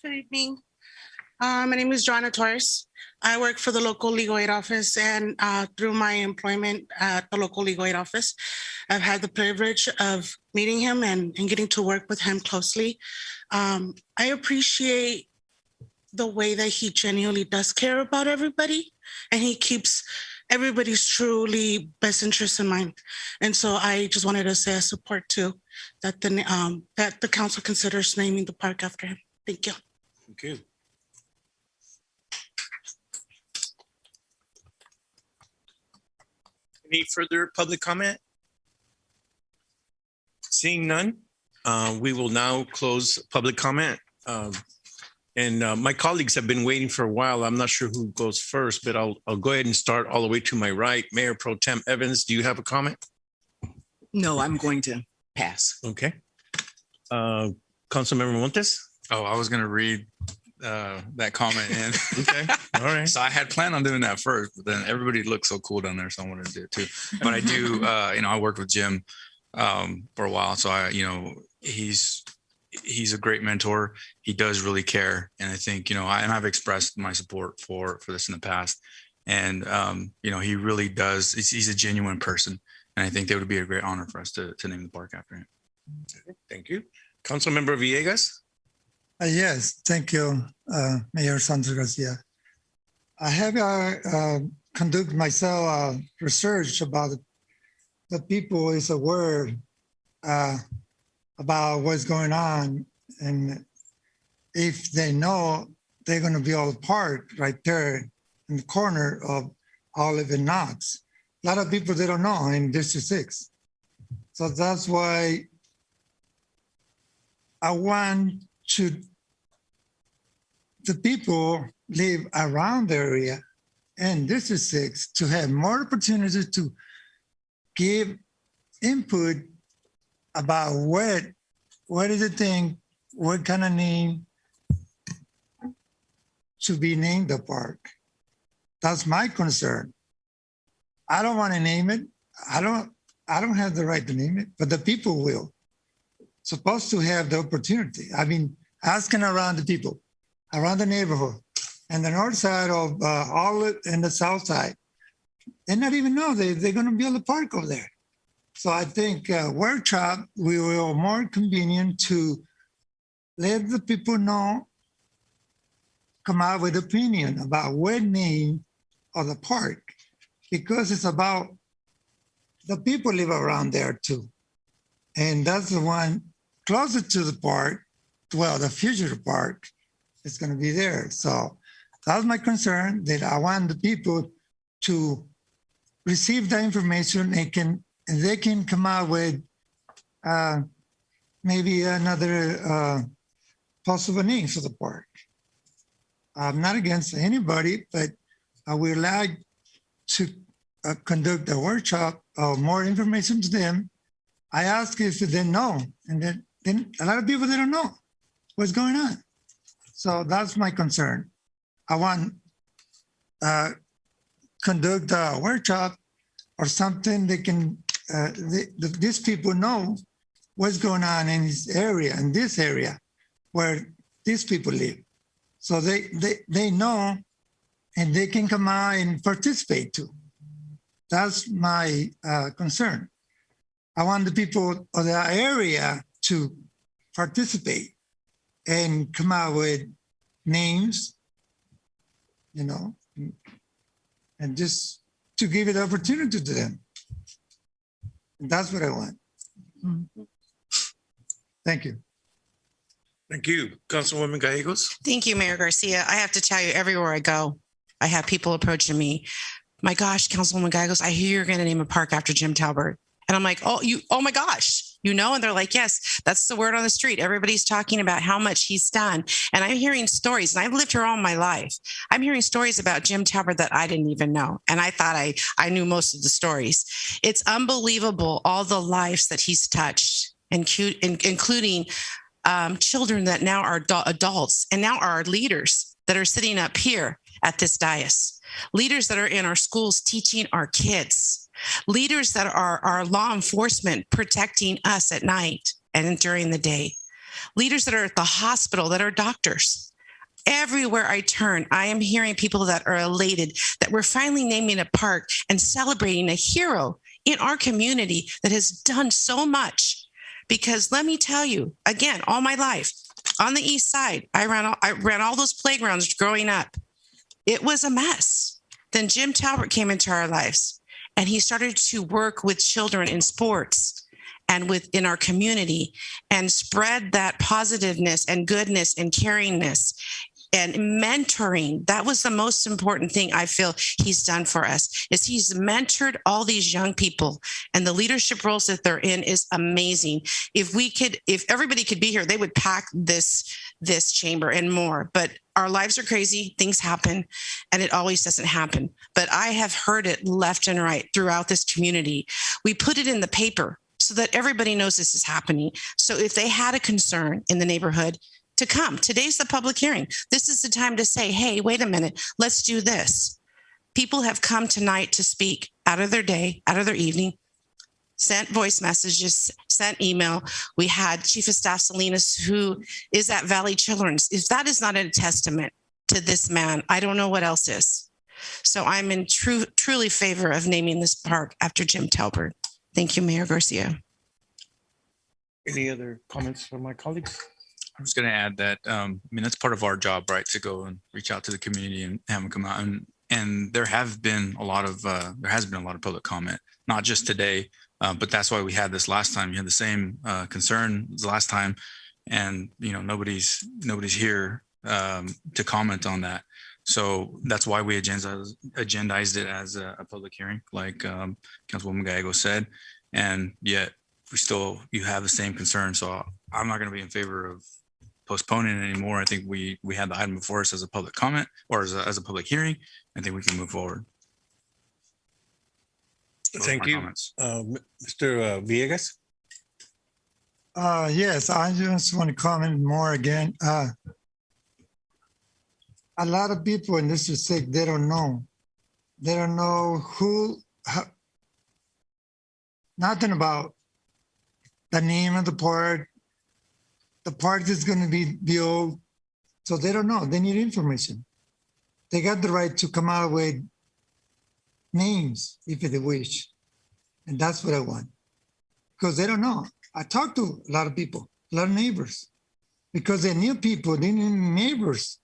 Good evening. My name is Joanna Torres. I work for the local legal aid office, and through my employment at the local legal aid office, I've had the privilege of meeting him and getting to work with him closely. I appreciate the way that he genuinely does care about everybody, and he keeps everybody's truly best interest in mind. And so I just wanted to say a support too, that the council considers naming the park after him. Thank you. Thank you. Any further public comment? Seeing none, we will now close public comment. And my colleagues have been waiting for a while. I'm not sure who goes first, but I'll go ahead and start all the way to my right. Mayor Pro Tem Evans, do you have a comment? No, I'm going to pass. Okay. Councilmember Montes? Oh, I was going to read that comment in. Okay. All right. So I had planned on doing that first, but then everybody looked so cool down there, so I wanted to do it too. But I do, I worked with Jim for a while, so he's a great mentor. He does really care. And I think, and I've expressed my support for this in the past. And, he really does. He's a genuine person. And I think that would be a great honor for us to name the park after him. Thank you. Councilmember Villegas? Yes, thank you, Mayor Santos Garcia. I have conducted myself research about the people is aware about what's going on, and if they know, they're going to be all parked right there in the corner of Olive and Knox. A lot of people, they don't know in District 6. So that's why I want the people live around the area and District 6 to have more opportunities to give input about what is the thing, what kind of name to be named the park. That's my concern. I don't want to name it. I don't have the right to name it, but the people will. Supposed to have the opportunity. I've been asking around the people, around the neighborhood, and the north side of Olive and the south side. They not even know they're going to build a park over there. So I think workshop will be more convenient to let the people know, come out with opinion about what name of the park, because it's about the people live around there too. And that's the one closer to the park, well, the future park is going to be there. So that's my concern, that I want the people to receive the information and they can come out with maybe another possible name for the park. I'm not against anybody, but I would like to conduct a workshop or more information to them. I ask if they know, and then a lot of people, they don't know what's going on. So that's my concern. I want conduct a workshop or something that can, these people know what's going on in this area where these people live. So they know, and they can come out and participate too. That's my concern. I want the people of the area to participate and come out with names, and just to give it opportunity to them. And that's what I want. Thank you. Thank you. Councilwoman Gallegos. Thank you, Mayor Garcia. I have to tell you, everywhere I go, I have people approaching me. My gosh, Councilwoman Gallegos, I hear you're going to name a park after Jim Talbert. And I'm like, oh my gosh, And they're like, yes, that's the word on the street. Everybody's talking about how much he's done. And I'm hearing stories, and I've lived here all my life. I'm hearing stories about Jim Talbert that I didn't even know. And I thought I knew most of the stories. It's unbelievable, all the lives that he's touched, including children that now are adults and now are leaders that are sitting up here at this dais, leaders that are in our schools teaching our kids, leaders that are our law enforcement protecting us at night and during the day, leaders that are at the hospital that are doctors. Everywhere I turn, I am hearing people that are elated that we're finally naming a park and celebrating a hero in our community that has done so much. Because let me tell you, again, all my life on the east side, I ran all those playgrounds growing up. It was a mess. Then Jim Talbert came into our lives, and he started to work with children in sports and within our community and spread that positiveness and goodness and caringness and mentoring. That was the most important thing I feel he's done for us, is he's mentored all these young people, and the leadership roles that they're in is amazing. If everybody could be here, they would pack this chamber and more. But our lives are crazy. Things happen, and it always doesn't happen. But I have heard it left and right throughout this community. We put it in the paper so that everybody knows this is happening. So if they had a concern in the neighborhood, to come. Today's the public hearing. This is the time to say, hey, wait a minute, let's do this. People have come tonight to speak out of their day, out of their evening, sent voice messages, sent email. We had Chief of Staff Salinas, who is at Valley Children's. If that is not a testament to this man, I don't know what else is. So I'm in truly favor of naming this park after Jim Talbert. Thank you, Mayor Garcia. Any other comments from my colleagues? I was going to add that, I mean, that's part of our job, right? To go and reach out to the community and have them come out. And there has been a lot of public comment, not just today, but that's why we had this last time. You had the same concern the last time, and nobody's here to comment on that. So that's why we agendized it as a public hearing, like Councilwoman Gallego said. And yet you have the same concern. So I'm not going to be in favor of postponing it anymore. I think we had the item before us as a public comment or as a public hearing. I think we can move forward. Thank you. Mr. Villegas? Yes, I just want to comment more again. A lot of people in this district, they don't know. They don't know nothing about the name of the park is going to be built. So they don't know. They need information. They got the right to come out with names if they wish. And that's what I want. Because they don't know. I talked to a lot of people, a lot of neighbors, because they knew people, they knew neighbors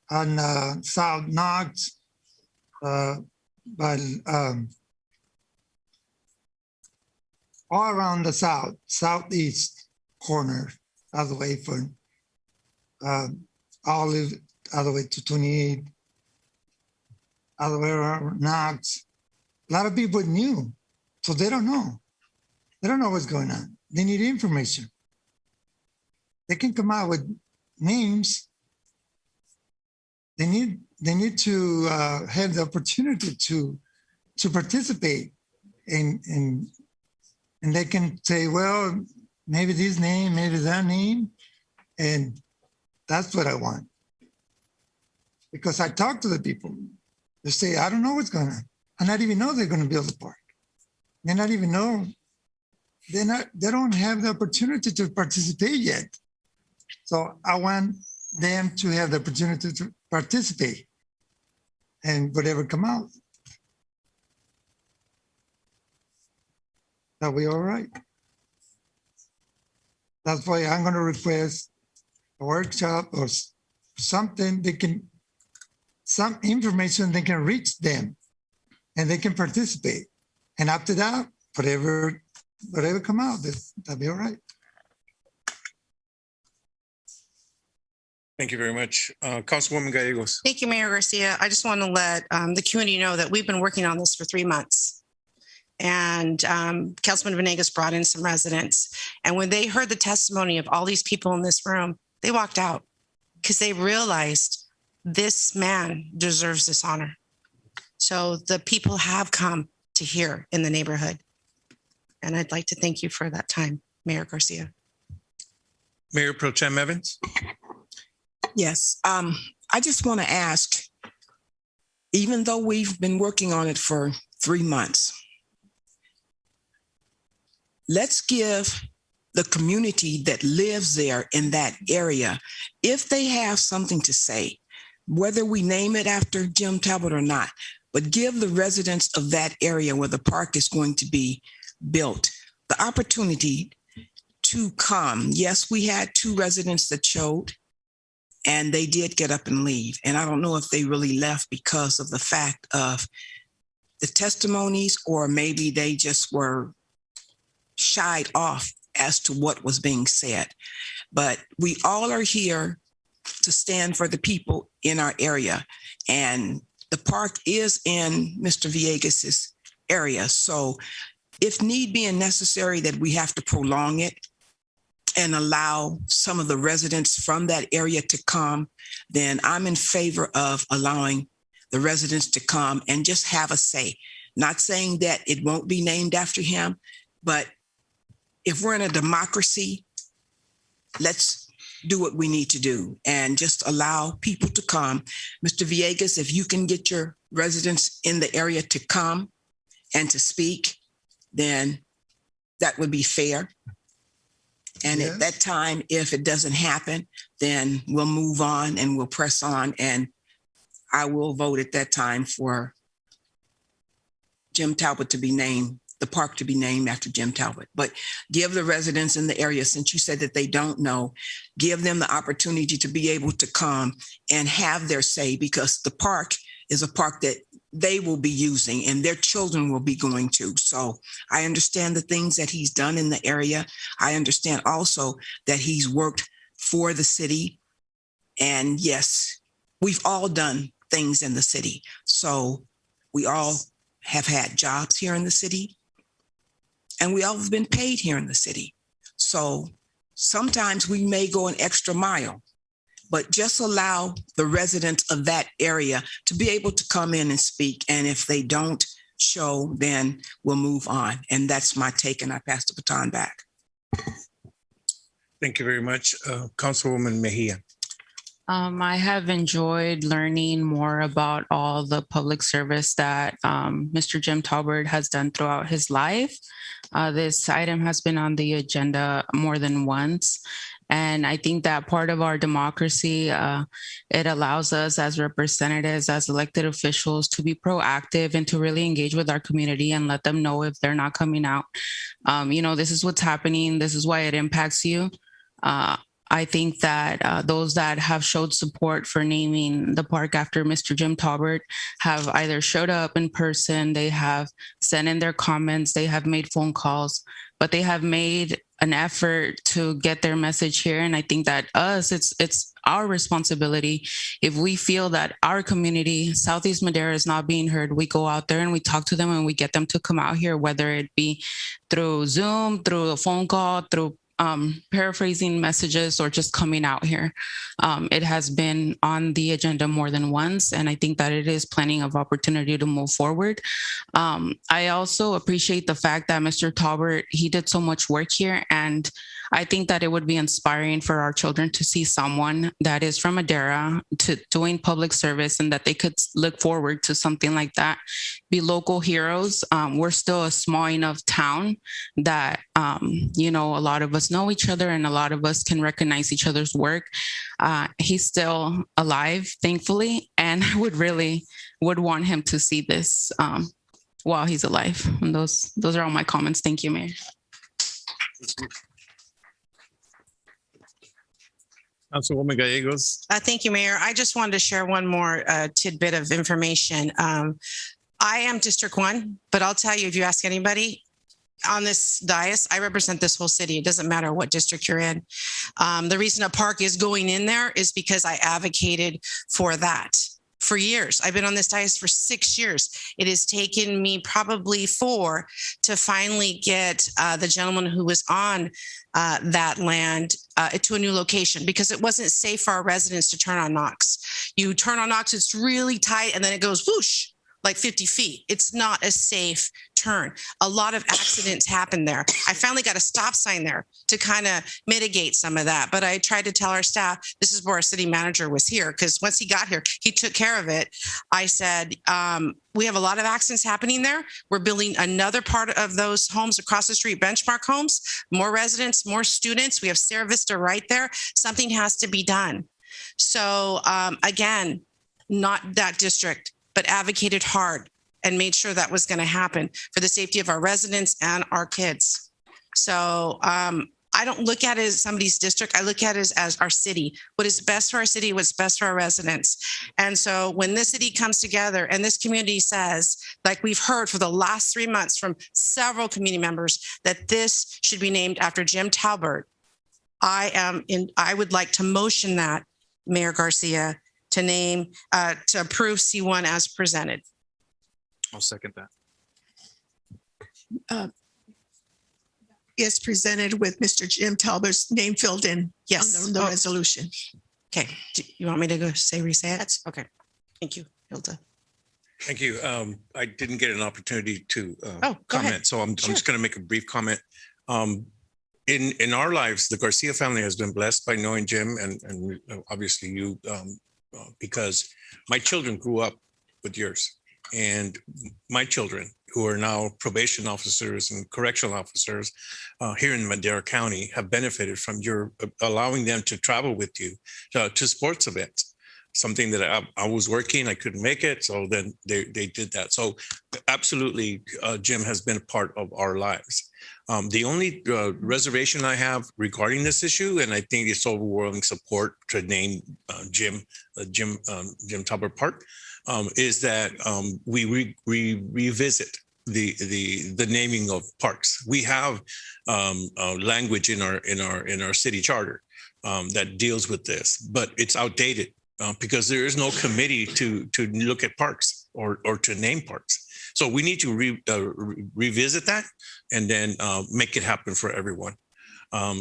on South Knox, but all around the southeast corner, all the way from Olive, all the way to 28, all the way around Knox. A lot of people knew, so they don't know. They don't know what's going on. They need information. They can come out with names. They need to have the opportunity to participate, and they can say, well, maybe this name, maybe that name, and that's what I want. Because I talk to the people, they say, I don't know what's going on. I not even know they're going to build a park. They not even know. They don't have the opportunity to participate yet. So I want them to have the opportunity to participate and whatever come out. That'll be all right. That's why I'm going to request a workshop or something some information they can reach them and they can participate. And after that, whatever come out, that'll be all right. Thank you very much. Councilwoman Gallegos. Thank you, Mayor Garcia. I just want to let the community know that we've been working on this for 3 months. And Councilman Venegas brought in some residents. And when they heard the testimony of all these people in this room, they walked out because they realized this man deserves this honor. So the people have come to hear in the neighborhood. And I'd like to thank you for that time, Mayor Garcia. Mayor Pro Tem Evans. Yes, I just want to ask, even though we've been working on it for 3 months, let's give the community that lives there in that area, if they have something to say, whether we name it after Jim Talbot or not, but give the residents of that area where the park is going to be built the opportunity to come. Yes, we had 2 residents that showed, and they did get up and leave. And I don't know if they really left because of the fact of the testimonies, or maybe they just were shied off as to what was being said. But we all are here to stand for the people in our area. And the park is in Mr. Villegas's area. So if need be and necessary that we have to prolong it and allow some of the residents from that area to come, then I'm in favor of allowing the residents to come and just have a say. Not saying that it won't be named after him, but if we're in a democracy, let's do what we need to do and just allow people to come. Mr. Villegas, if you can get your residents in the area to come and to speak, then that would be fair. And at that time, if it doesn't happen, then we'll move on and we'll press on. And I will vote at that time for Jim Talbot to be named the park to be named after Jim Talbot. But give the residents in the area, since you said that they don't know, give them the opportunity to be able to come and have their say, because the park is a park that they will be using and their children will be going to. So I understand the things that he's done in the area. I understand also that he's worked for the city. And yes, we've all done things in the city. So we all have had jobs here in the city. And we all have been paid here in the city. So sometimes we may go an extra mile, but just allow the residents of that area to be able to come in and speak. And if they don't show, then we'll move on. And that's my take, and I pass the baton back. Thank you very much. Councilwoman Mejia. I have enjoyed learning more about all the public service that Mr. Jim Talbert has done throughout his life. This item has been on the agenda more than once. And I think that part of our democracy, it allows us as representatives, as elected officials, to be proactive and to really engage with our community and let them know if they're not coming out. This is what's happening. This is why it impacts you. I think that those that have showed support for naming the park after Mr. Jim Talbert have either showed up in person, they have sent in their comments, they have made phone calls, but they have made an effort to get their message here. And I think that it's our responsibility. If we feel that our community, Southeast Madera, is not being heard, we go out there and we talk to them and we get them to come out here, whether it be through Zoom, through a phone call, through paraphrasing messages, or just coming out here. It has been on the agenda more than once, and I think that it is plenty of opportunity to move forward. I also appreciate the fact that Mr. Talbert, he did so much work here, and I think that it would be inspiring for our children to see someone that is from Madera to doing public service, and that they could look forward to something like that, be local heroes. We're still a small enough town that, a lot of us know each other and a lot of us can recognize each other's work. He's still alive, thankfully, and I would want him to see this while he's alive. And those are all my comments. Thank you, Mayor. Councilwoman Gallegos. Thank you, Mayor. I just wanted to share one more tidbit of information. I am District 1, but I'll tell you, if you ask anybody on this dais, I represent this whole city. It doesn't matter what district you're in. The reason a park is going in there is because I advocated for that for years. I've been on this dais for 6 years. It has taken me probably 4 to finally get the gentleman who was on that land to a new location, because it wasn't safe for our residents to turn on Knox. You turn on Knox, it's really tight, and then it goes whoosh, like 50 feet. It's not a safe turn. A lot of accidents happen there. I finally got a stop sign there to kind of mitigate some of that. But I tried to tell our staff, this is where our city manager was here, because once he got here, he took care of it. I said, we have a lot of accidents happening there. We're building another part of those homes across the street, benchmark homes, more residents, more students. We have Sierra Vista right there. Something has to be done. So again, not that district, but advocated hard and made sure that was going to happen for the safety of our residents and our kids. So I don't look at it as somebody's district. I look at it as our city, what is best for our city, what's best for our residents. And so when this city comes together and this community says, like we've heard for the last 3 months from several community members, that this should be named after Jim Talbert, I would like to motion that, Mayor Garcia, to approve C1 as presented. I'll second that. Is presented with Mr. Jim Talbert's name filled in. Yes. On the resolution. Okay. Do you want me to go re-say it? Okay. Thank you, Hilda. Thank you. I didn't get an opportunity to go comment, ahead. so I'm just going to make a brief comment. In our lives, the Garcia family has been blessed by knowing Jim and obviously you, because my children grew up with yours. And my children, who are now probation officers and correctional officers here in Madera County, have benefited from your allowing them to travel with you to sports events. something that I was working, I couldn't make it. So then they did that. So absolutely, Jim has been a part of our lives. The only reservation I have regarding this issue, and I think it's overwhelming support to name Jim Talbert Park, is that we revisit the naming of parks. We have language in our city charter that deals with this, but it's outdated because there is no committee to look at parks or to name parks. So we need to revisit that and then make it happen for everyone.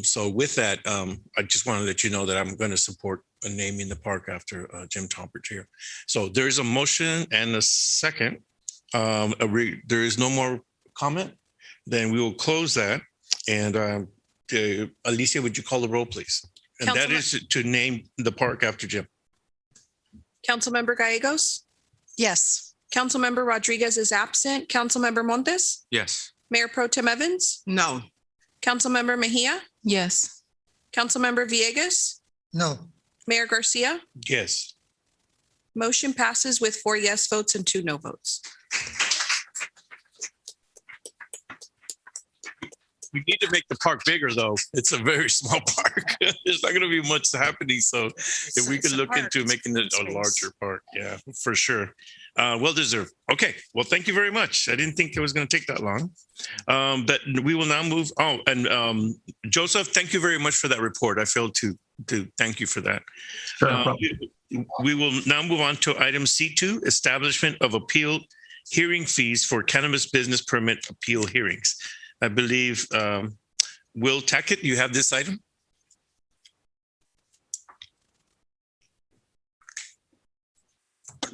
So with that, I just want to let you know that I'm going to support naming the park after Jim Talbert here. So there's a motion and a second. There is no more comment. Then we will close that. And Alicia, would you call the roll, please? And that is to name the park after Jim. Councilmember Gallegos? Yes. Councilmember Rodriguez is absent. Councilmember Montes? Yes. Mayor Pro Tem Evans? No. Councilmember Mejia? Yes. Councilmember Villegas? No. Mayor Garcia? Yes. Motion passes with 4 yes votes and 2 no votes. We need to make the park bigger, though. It's a very small park. There's not going to be much happening. So if we could look into making it a larger park, yeah, for sure. Well deserved. Okay. Well, thank you very much. I didn't think it was going to take that long. But we will now move. Oh, and Joseph, thank you very much for that report. I failed to thank you for that. Sure. We will now move on to item C2, establishment of appeal hearing fees for cannabis business permit appeal hearings. I believe, Will Tackett, you have this item?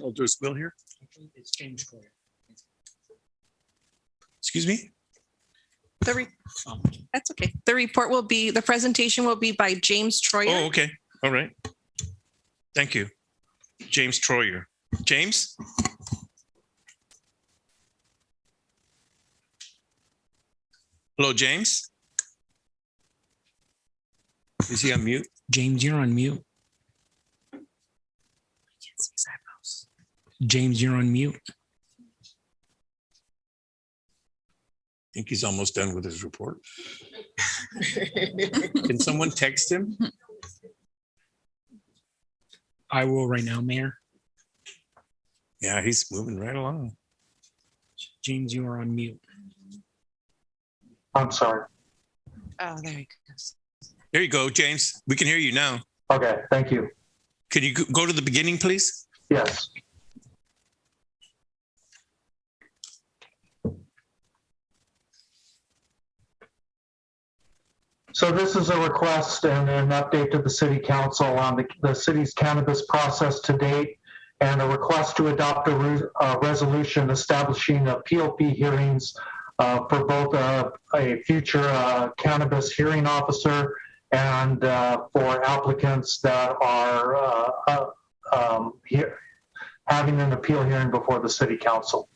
Oh, there's Will here? It's James Troyer. Excuse me? That's okay. The presentation will be by James Troyer. Oh, okay. All right. Thank you. James Troyer. James? Hello, James? Is he on mute? James, you're on mute. James, you're on mute. I think he's almost done with his report. Can someone text him? I will right now, Mayor. Yeah, he's moving right along. James, you are on mute. I'm sorry. Oh, there he goes. There you go, James. We can hear you now. Okay, thank you. Can you go to the beginning, please? Yes. So this is a request and an update to the City Council on the city's cannabis process to date, and a request to adopt a resolution establishing appeal fee hearings for both a future cannabis hearing officer and for applicants that are having an appeal hearing before the City Council.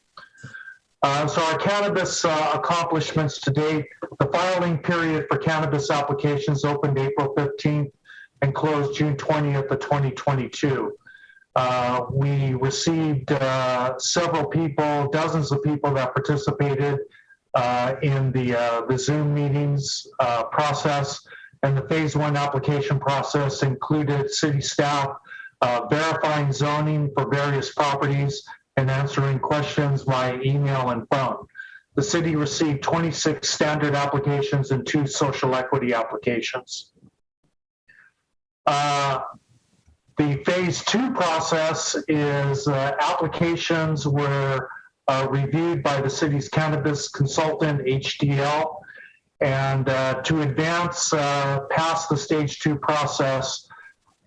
So our cannabis accomplishments to date, the filing period for cannabis applications opened April 15th and closed June 20th of 2022. We received several people, dozens of people that participated in the Zoom meetings process, and the phase 1 application process included city staff verifying zoning for various properties and answering questions via email and phone. The city received 26 standard applications and 2 social equity applications. The phase 2 process is applications were reviewed by the city's cannabis consultant, HDL, and to advance past the stage 2 process,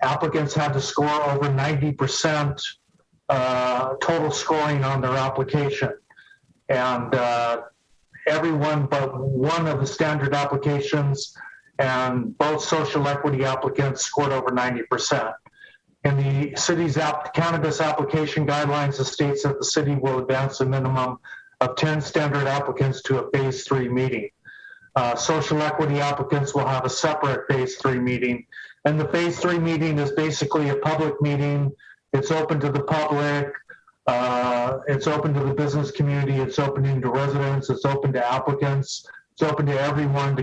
applicants had to score over 90% total scoring on their application. And everyone but one of the standard applications and both social equity applicants scored over 90%. In the city's cannabis application guidelines, it states that the city will advance a minimum of 10 standard applicants to a phase 3 meeting. Social equity applicants will have a separate phase 3 meeting. And the phase 3 meeting is basically a public meeting It's open to the public. It's open to the business community. It's open to residents. It's open to applicants. It's open to everyone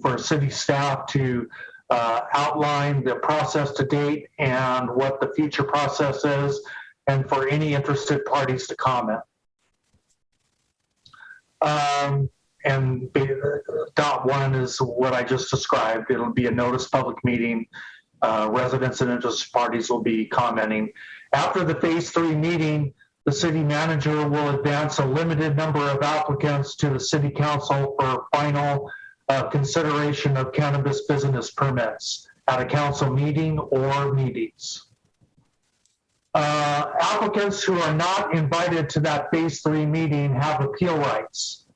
for city staff to outline the process to date and what the future process is, and for any interested parties to comment. And dot one is what I just described. It'll be a notice public meeting. Residents and interested parties will be commenting. After the phase 3 meeting, the city manager will advance a limited number of applicants to the city council for final consideration of cannabis business permits at a council meeting or meetings. Applicants who are not invited to that phase 3 meeting have appeal rights.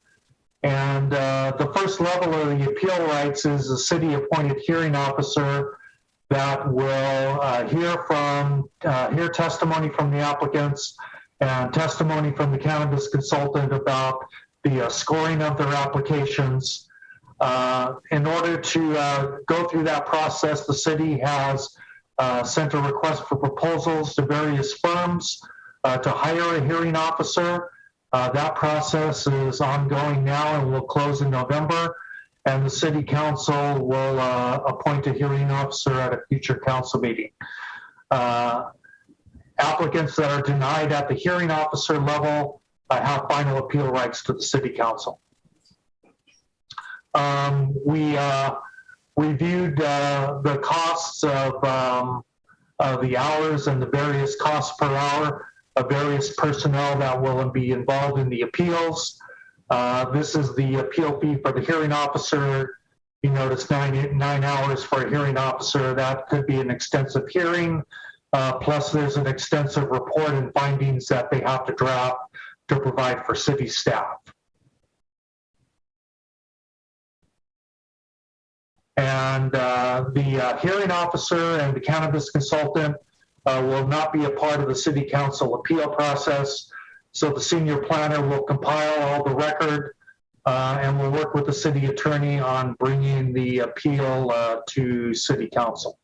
And the first level of the appeal rights is a city appointed hearing officer that will hear testimony from the applicants and testimony from the cannabis consultant about the scoring of their applications. In order to go through that process, the city has sent a request for proposals to various firms to hire a hearing officer. That process is ongoing now and will close in November. And the city council will appoint a hearing officer at a future council meeting. Applicants that are denied at the hearing officer level have final appeal rights to the city council. We reviewed the costs of the hours and the various costs per hour of various personnel that will be involved in the appeals. This is the appeal fee for the hearing officer. You notice 9 hours for a hearing officer. That could be an extensive hearing. Plus there's an extensive report and findings that they have to draft to provide for city staff. And the hearing officer and the cannabis consultant will not be a part of the city council appeal process. So the senior planner will compile all the record and will work with the city attorney on bringing the appeal to city council.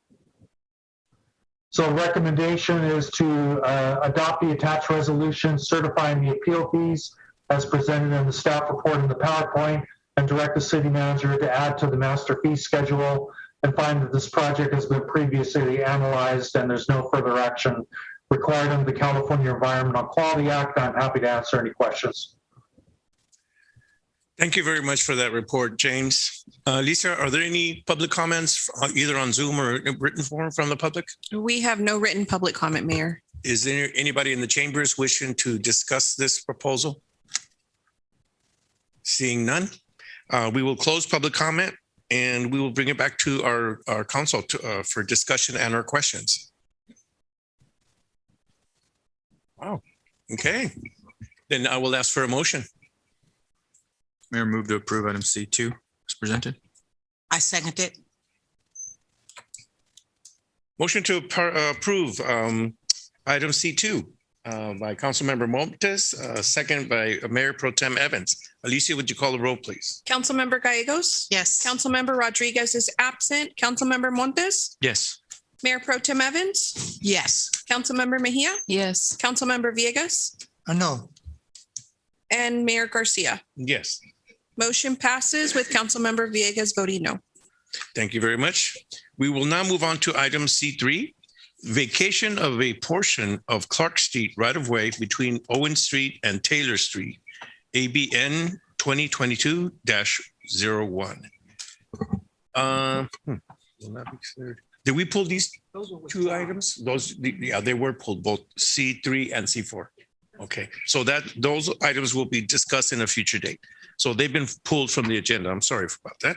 So recommendation is to adopt the attached resolution certifying the appeal fees as presented in the staff report in the PowerPoint, and direct the city manager to add to the master fee schedule, and find that this project has been previously analyzed and there's no further action required under the California Environmental Quality Act. I'm happy to answer any questions. Thank you very much for that report, James. Lisa, are there any public comments either on Zoom or written form from the public? We have no written public comment, Mayor. Is there anybody in the chambers wishing to discuss this proposal? Seeing none, we will close public comment and we will bring it back to our council for discussion and our questions. Wow. Okay. Then I will ask for a motion. Mayor, move to approve item C2 as presented. I second it. Motion to approve item C2 by Councilmember Montes, second by Mayor Pro Tem Evans. Alicia, would you call the roll, please? Councilmember Gallegos? Yes. Councilmember Rodriguez is absent. Councilmember Montes? Yes. Mayor Pro Tem Evans? Yes. Councilmember Mejia? Yes. Councilmember Villegas? No. And Mayor Garcia. Yes. Motion passes with Councilmember Villegas voting no. Thank you very much. We will now move on to item C3, vacation of a portion of Clark Street right-of-way between Owen Street and Taylor Street, ABN 2022-01. Will that be cleared? Did we pull these two items? Yeah, they were pulled, both C3 and C4. Okay, so those items will be discussed in a future date. So they've been pulled from the agenda. I'm sorry about that.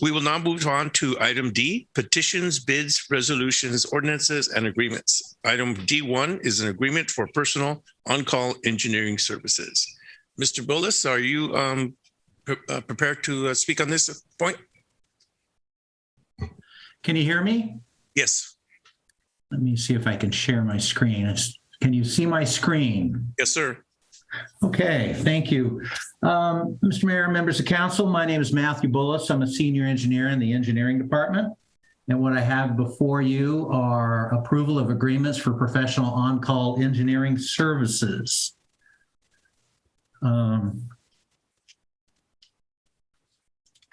We will now move on to item D, petitions, bids, resolutions, ordinances, and agreements. Item D1 is an agreement for personal on-call engineering services. Mr. Bullis, are you prepared to speak on this point? Can you hear me? Yes. Let me see if I can share my screen. Can you see my screen? Yes, sir. Okay, thank you. Mr. Mayor, members of council, my name is Matthew Bullis. I'm a senior engineer in the engineering department. And what I have before you are approval of agreements for professional on-call engineering services.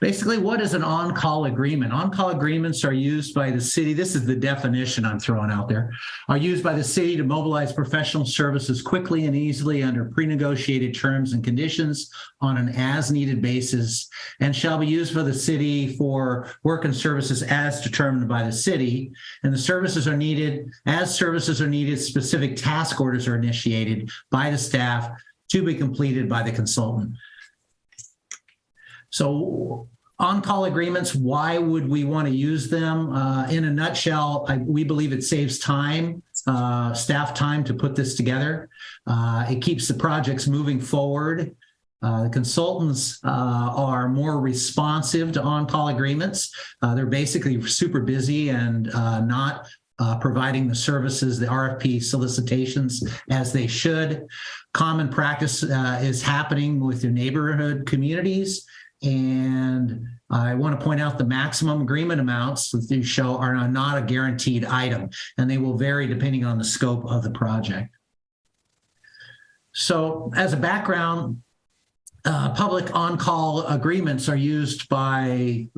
Basically, what is an on-call agreement? On-call agreements are used by the city. This is the definition I'm throwing out there. Are used by the city to mobilize professional services quickly and easily under pre-negotiated terms and conditions on an as-needed basis, and shall be used by the city for work and services as determined by the city. And the services are needed, as services are needed, specific task orders are initiated by the staff to be completed by the consultant. So on-call agreements, why would we want to use them? In a nutshell, we believe it saves time, staff time to put this together. It keeps the projects moving forward. The consultants are more responsive to on-call agreements. They're basically super busy and not providing the services, the RFP solicitations as they should. Common practice is happening with the neighborhood communities. And I want to point out the maximum agreement amounts that these show are not a guaranteed item, and they will vary depending on the scope of the project. So as a background, public on-call agreements are used by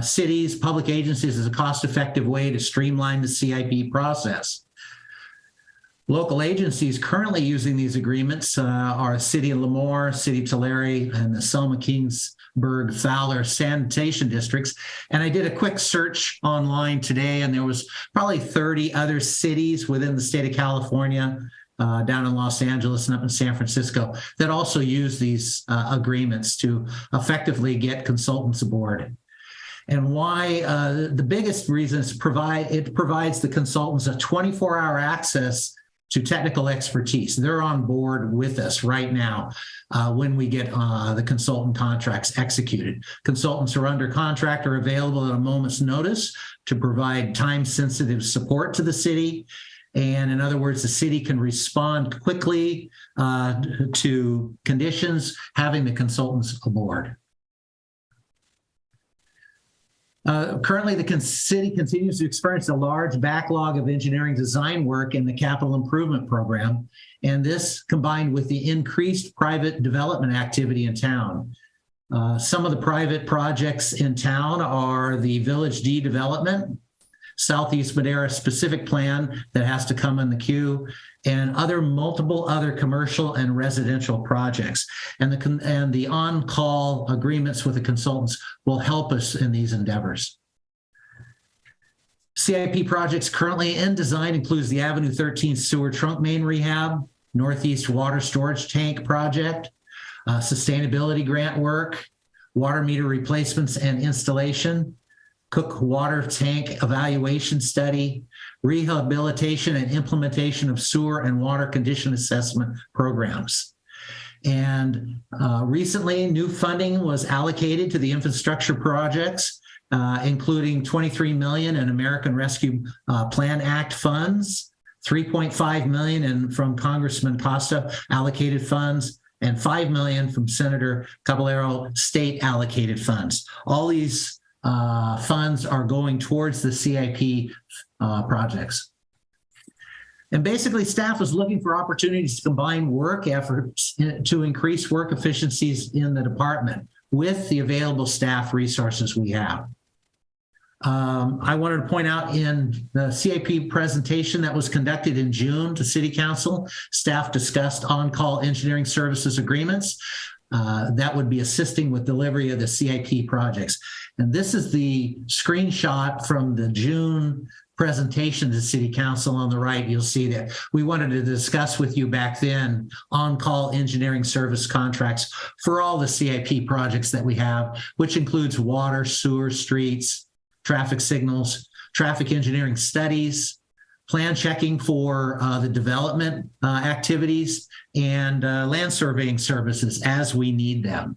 cities, public agencies as a cost-effective way to streamline the CIP process. Local agencies currently using these agreements are City of Lemoore, City of Tulare, and the Selma Kingsburg Fowler sanitation districts. And I did a quick search online today, and there was probably 30 other cities within the state of California, down in Los Angeles and up in San Francisco, that also use these agreements to effectively get consultants aboard. And why the biggest reason is it provides the consultants a 24-hour access to technical expertise. They're on board with us right now when we get the consultant contracts executed. Consultants are under contract or available at a moment's notice to provide time-sensitive support to the city. And in other words, the city can respond quickly to conditions having the consultants aboard. Currently, the city continues to experience a large backlog of engineering design work in the capital improvement program, and this combined with the increased private development activity in town. Some of the private projects in town are the Village D development, Southeast Madera specific plan that has to come in the queue, and multiple other commercial and residential projects. And the on-call agreements with the consultants will help us in these endeavors. CIP projects currently in design includes the Avenue 13 sewer trunk main rehab, Northeast water storage tank project, sustainability grant work, water meter replacements and installation, Cook water tank evaluation study, rehabilitation and implementation of sewer and water condition assessment programs. And recently, new funding was allocated to the infrastructure projects, including $23 million in American Rescue Plan Act funds, $3.5 million from Congressman Costa allocated funds, and $5 million from Senator Caballero state allocated funds. All these funds are going towards the CIP projects. And basically, staff is looking for opportunities to combine work efforts to increase work efficiencies in the department with the available staff resources we have. I wanted to point out in the CIP presentation that was conducted in June to City Council, staff discussed on-call engineering services agreements that would be assisting with delivery of the CIP projects. And this is the screenshot from the June presentation to City Council. On the right, you'll see that we wanted to discuss with you back then on-call engineering service contracts for all the CIP projects that we have, which includes water, sewer, streets, traffic signals, traffic engineering studies, plan checking for the development activities, and land surveying services as we need them.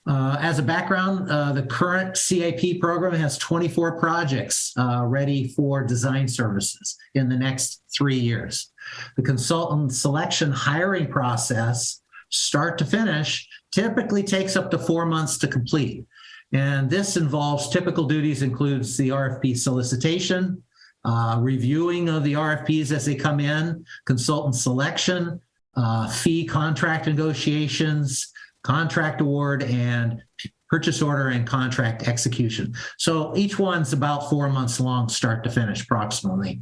As a background, the current CIP program has 24 projects ready for design services in the next 3 years. The consultant selection hiring process, start to finish, typically takes up to 4 months to complete. And this involves typical duties includes the RFP solicitation, reviewing of the RFPs as they come in, consultant selection, fee contract negotiations, contract award, and purchase order and contract execution. So each one's about 4 months long, start to finish approximately.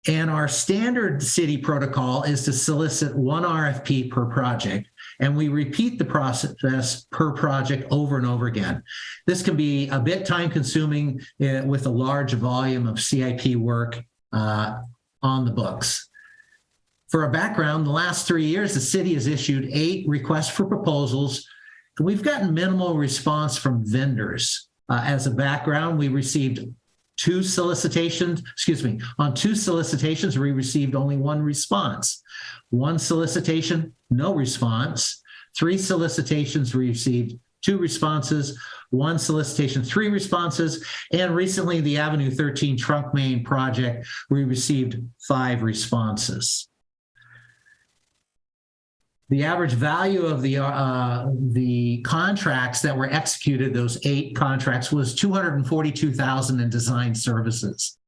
And our standard city protocol is to solicit one RFP per project, and we repeat the process per project over and over again. This can be a bit time consuming with a large volume of CIP work on the books. For a background, the last 3 years, the city has issued 8 requests for proposals. We've gotten minimal response from vendors. As a background, we received 2 solicitations, on 2 solicitations, we received only 1 response. 1 solicitation, no response. 3 solicitations, we received 2 responses. 1 solicitation, 3 responses. And recently, the Avenue 13 trunk main project, we received 5 responses. The average value of the contracts that were executed, those 8 contracts, was $242,000 in design services.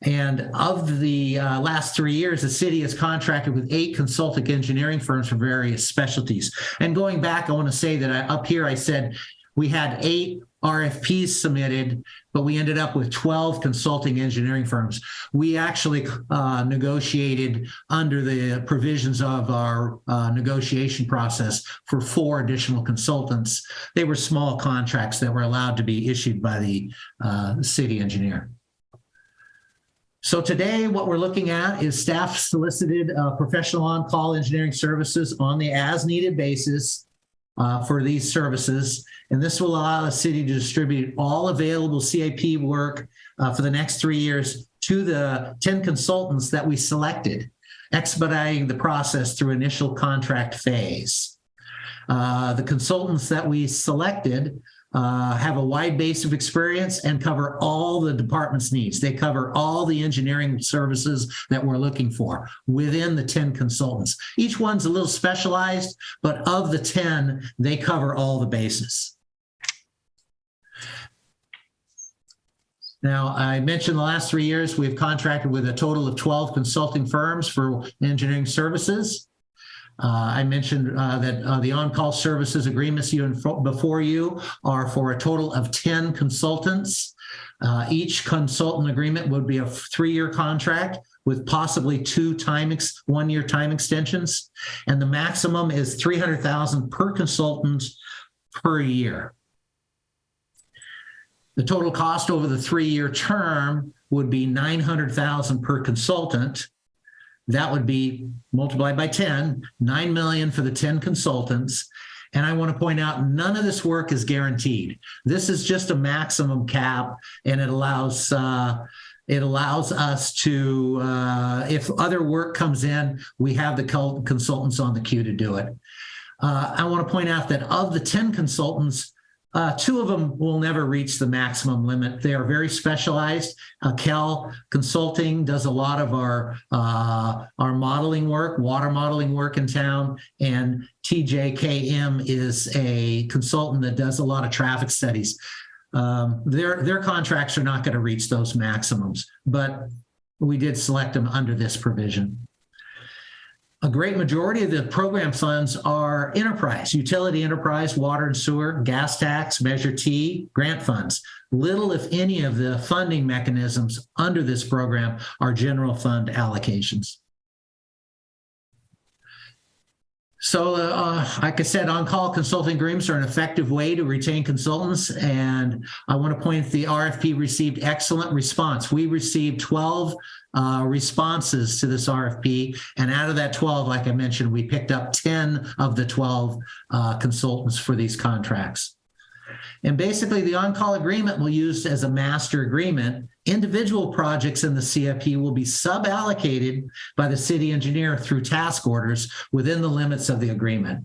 And of the last 3 years, the city has contracted with 8 consulting engineering firms for various specialties. And going back, I want to say that up here I said we had 8 RFPs submitted, but we ended up with 12 consulting engineering firms. We actually negotiated under the provisions of our negotiation process for 4 additional consultants. They were small contracts that were allowed to be issued by the city engineer. So today, what we're looking at is staff solicited professional on-call engineering services on the as-needed basis for these services. And this will allow the city to distribute all available CIP work for the next 3 years to the 10 consultants that we selected, expediting the process through initial contract phase. The consultants that we selected have a wide base of experience and cover all the department's needs. They cover all the engineering services that we're looking for within the 10 consultants. Each one's a little specialized, but of the 10, they cover all the bases. Now, I mentioned the last 3 years, we've contracted with a total of 12 consulting firms for engineering services. I mentioned that the on-call services agreements before you are for a total of 10 consultants. Each consultant agreement would be a 3-year contract with possibly 2 1-year time extensions. And the maximum is $300,000 per consultant per year. The total cost over the 3-year term would be $900,000 per consultant. That would be multiplied by 10, $9 million for the 10 consultants. And I want to point out, none of this work is guaranteed. This is just a maximum cap, and it allows us to, if other work comes in, we have the consultants on the queue to do it. I want to point out that of the 10 consultants, 2 of them will never reach the maximum limit. They are very specialized. Cal Consulting does a lot of our modeling work, water modeling work in town, and TJKM is a consultant that does a lot of traffic studies. Their contracts are not going to reach those maximums, but we did select them under this provision. A great majority of the program funds are enterprise, utility enterprise, water and sewer, gas tax, Measure T, grant funds. Little, if any, of the funding mechanisms under this program are general fund allocations. So, like I said, on-call consulting agreements are an effective way to retain consultants, and I want to point out the RFP received excellent response. We received 12 responses to this RFP, and out of that 12, like I mentioned, we picked up 10 of the 12 consultants for these contracts. And basically, the on-call agreement will be used as a master agreement. Individual projects in the CIP will be sub-allocated by the city engineer through task orders within the limits of the agreement.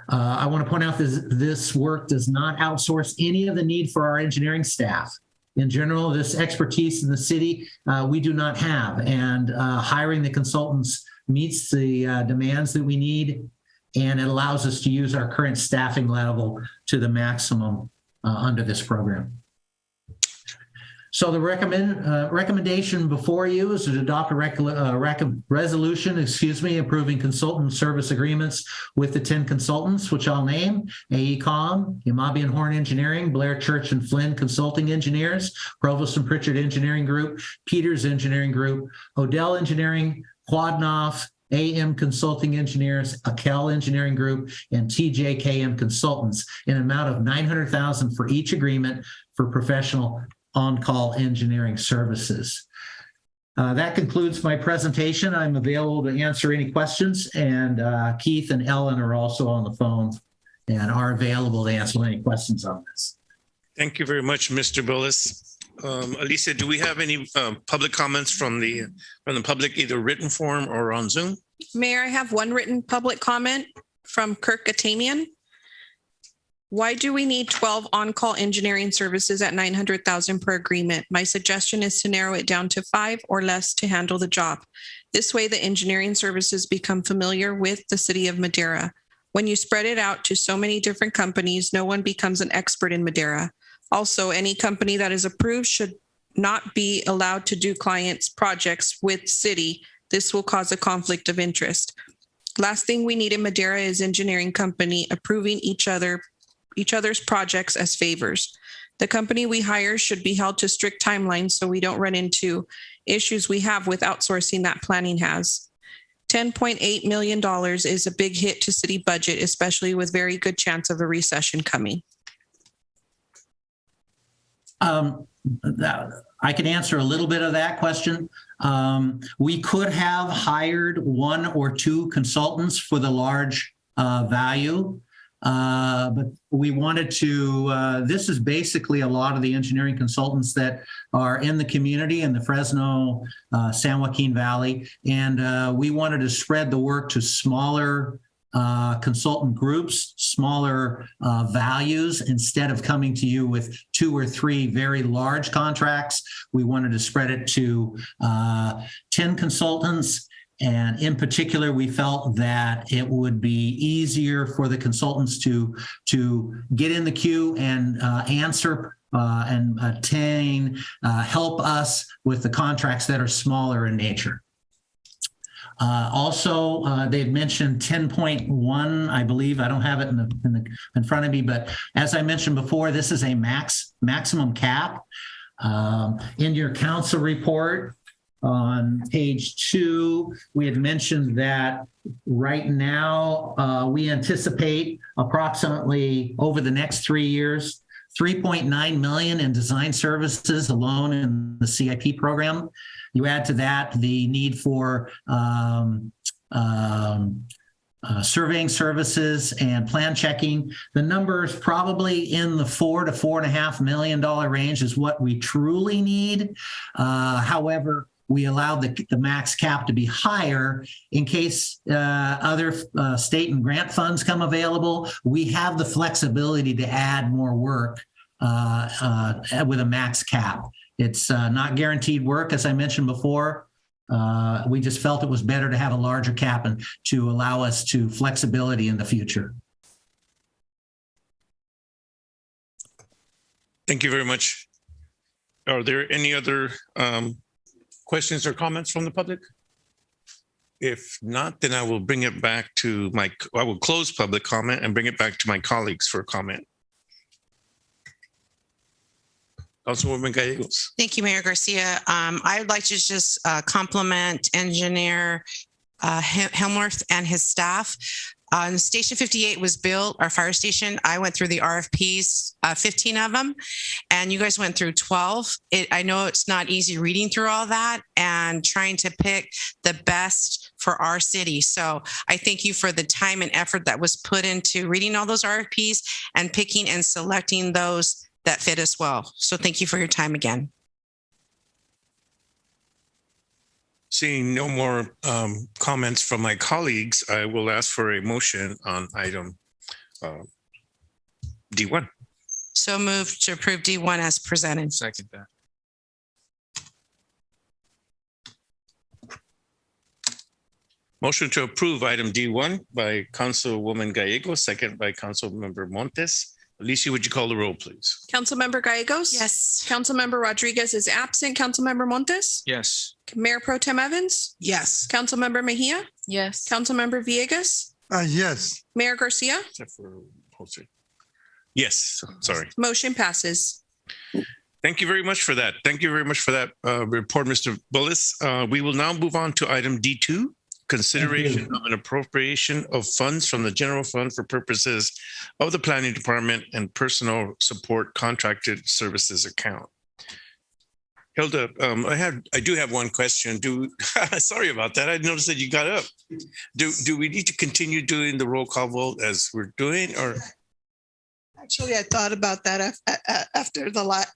I want to point out that this work does not outsource any of the need for our engineering staff. In general, this expertise in the city, we do not have, and hiring the consultants meets the demands that we need. and it allows us to use our current staffing level to the maximum under this program. So the recommendation before you is to adopt a resolution, approving consultant service agreements with the 10 consultants, which I'll name: AECOM, Yamabe and Horn Engineering, Blair Church and Flynn Consulting Engineers, Provost and Pritchard Engineering Group, Peters Engineering Group, Odell Engineering, Quadnoff, AM Consulting Engineers, Akel Engineering Group, and TJKM Consultants, in an amount of $900,000 for each agreement for professional on-call engineering services. That concludes my presentation. I'm available to answer any questions, and Keith and Ellen are also on the phone and are available to answer any questions on this. Thank you very much, Mr. Billis. Alicia, do we have any public comments from the public, either written form or on Zoom? Mayor, I have one written public comment from Kirk Atamian. Why do we need 12 on-call engineering services at $900,000 per agreement? My suggestion is to narrow it down to 5 or less to handle the job. This way, the engineering services become familiar with the city of Madera. When you spread it out to so many different companies, no one becomes an expert in Madera. Also, any company that is approved should not be allowed to do clients' projects with city. This will cause a conflict of interest. Last thing we need in Madera is engineering company approving each other's projects as favors. The company we hire should be held to strict timelines so we don't run into issues we have with outsourcing that planning has. $10.8 million is a big hit to city budget, especially with very good chance of a recession coming. I can answer a little bit of that question. We could have hired 1 or 2 consultants for the large value. But we wanted to, this is basically a lot of the engineering consultants that are in the community in the Fresno, San Joaquin Valley. And we wanted to spread the work to smaller consultant groups, smaller values. Instead of coming to you with 2 or 3 very large contracts, we wanted to spread it to 10 consultants. And in particular, we felt that it would be easier for the consultants to get in the queue and answer and attain, help us with the contracts that are smaller in nature. Also, they've mentioned 10.1, I believe. I don't have it in front of me, but as I mentioned before, this is a maximum cap. In your council report, on page 2, we had mentioned that right now we anticipate approximately over the next 3 years, $3.9 million in design services alone in the CIP program. You add to that the need for surveying services and plan checking. The number is probably in the $4 to $4.5 million range is what we truly need. However, we allowed the max cap to be higher in case other state and grant funds come available. We have the flexibility to add more work with a max cap. It's not guaranteed work, as I mentioned before. We just felt it was better to have a larger cap and to allow us to flexibility in the future. Thank you very much. Are there any other questions or comments from the public? If not, then I will bring it back to I will close public comment and bring it back to my colleagues for comment. Councilwoman Gallegos. Thank you, Mayor Garcia. I would like to just compliment Engineer Helmworth and his staff. Station 58 was built, our fire station. I went through the RFPs, 15 of them, and you guys went through 12. I know it's not easy reading through all that and trying to pick the best for our city. So I thank you for the time and effort that was put into reading all those RFPs and picking and selecting those that fit us well. So thank you for your time again. Seeing no more comments from my colleagues, I will ask for a motion on item D1. So moved to approve D1 as presented. Second that. Motion to approve item D1 by Councilwoman Gallego, second by Councilmember Montes. Alicia, would you call the roll, please? Councilmember Gallegos? Yes. Councilmember Rodriguez is absent. Councilmember Montes? Yes. Mayor Pro Tem Evans? Yes. Councilmember Mejia? Yes. Councilmember Villegas? Yes. Mayor Garcia? Except for Jose. Yes, sorry. Motion passes. Thank you very much for that. Thank you very much for that report, Mr. Bullis. We will now move on to item D2, consideration of an appropriation of funds from the general fund for purposes of the planning department and personal support contracted services account. Hilda, I do have one question. Sorry about that. I noticed that you got up. Do we need to continue doing the roll call vote as we're doing, or? Actually, I thought about that after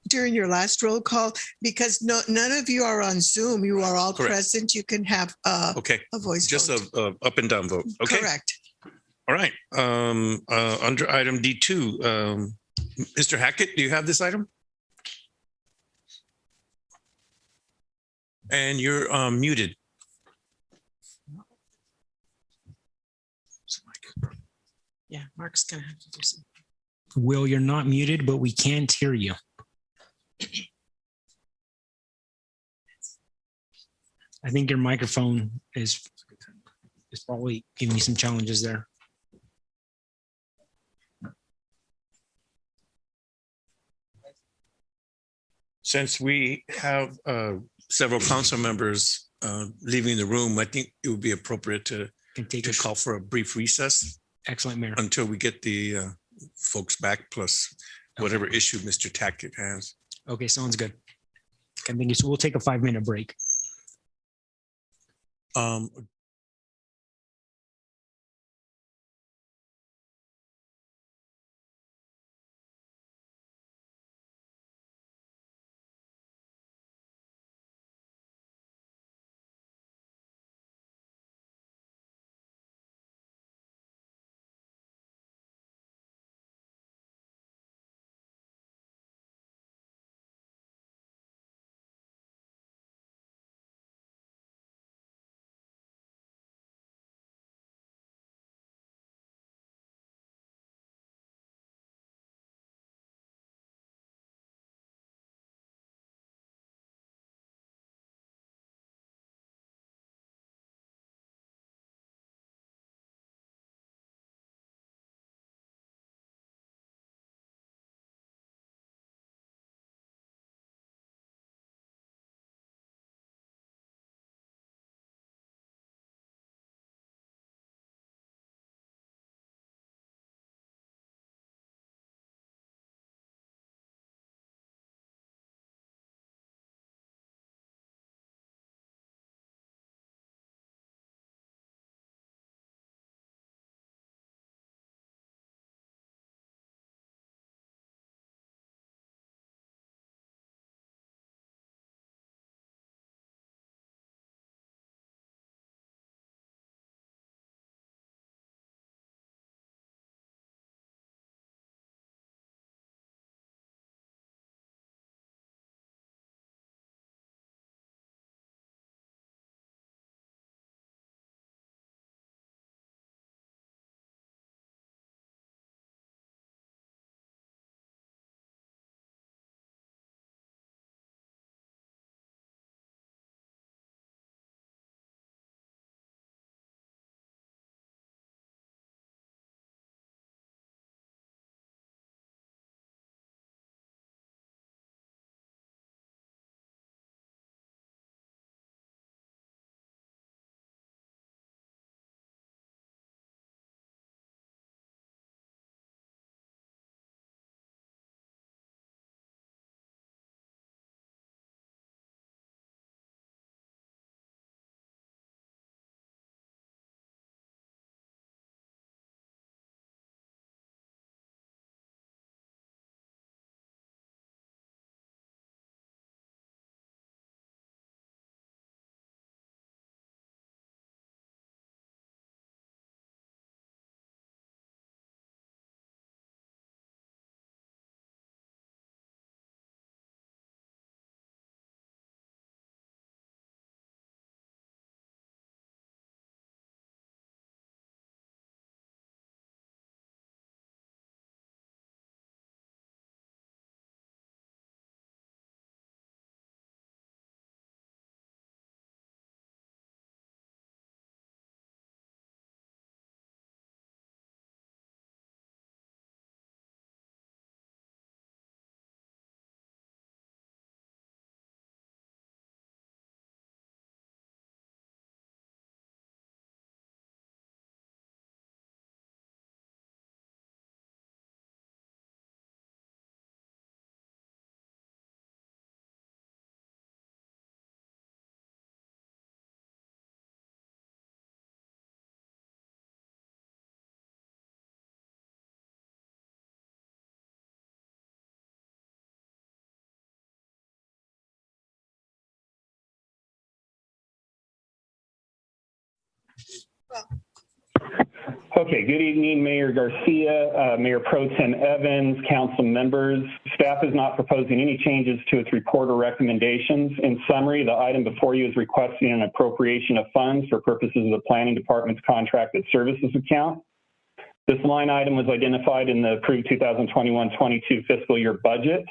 during your last roll call, because none of you are on Zoom. You are all Correct. present. You can have a voice just vote. a up and down vote. Okay. Correct. All right. Under item D2, Mr. Hackett, do you have this item? And you're muted. Yeah, Mark's gonna have to do something. Will, you're not muted, but we can't hear you. I think your microphone is probably giving you some challenges there. Since we have several council members leaving the room, I think it would be appropriate to call for a brief recess. Excellent, Mayor. Until we get the folks back, plus whatever issue Mr. Tackett has. Okay, sounds good. I think so we'll take a 5-minute break. Okay, good evening, Mayor Garcia, Mayor Pro Tem Evans, council members. Staff is not proposing any changes to its report or recommendations. In summary, the item before you is requesting an appropriation of funds for purposes of the Planning Department's contracted services account. This line item was identified in the approved 2021-22 fiscal year budget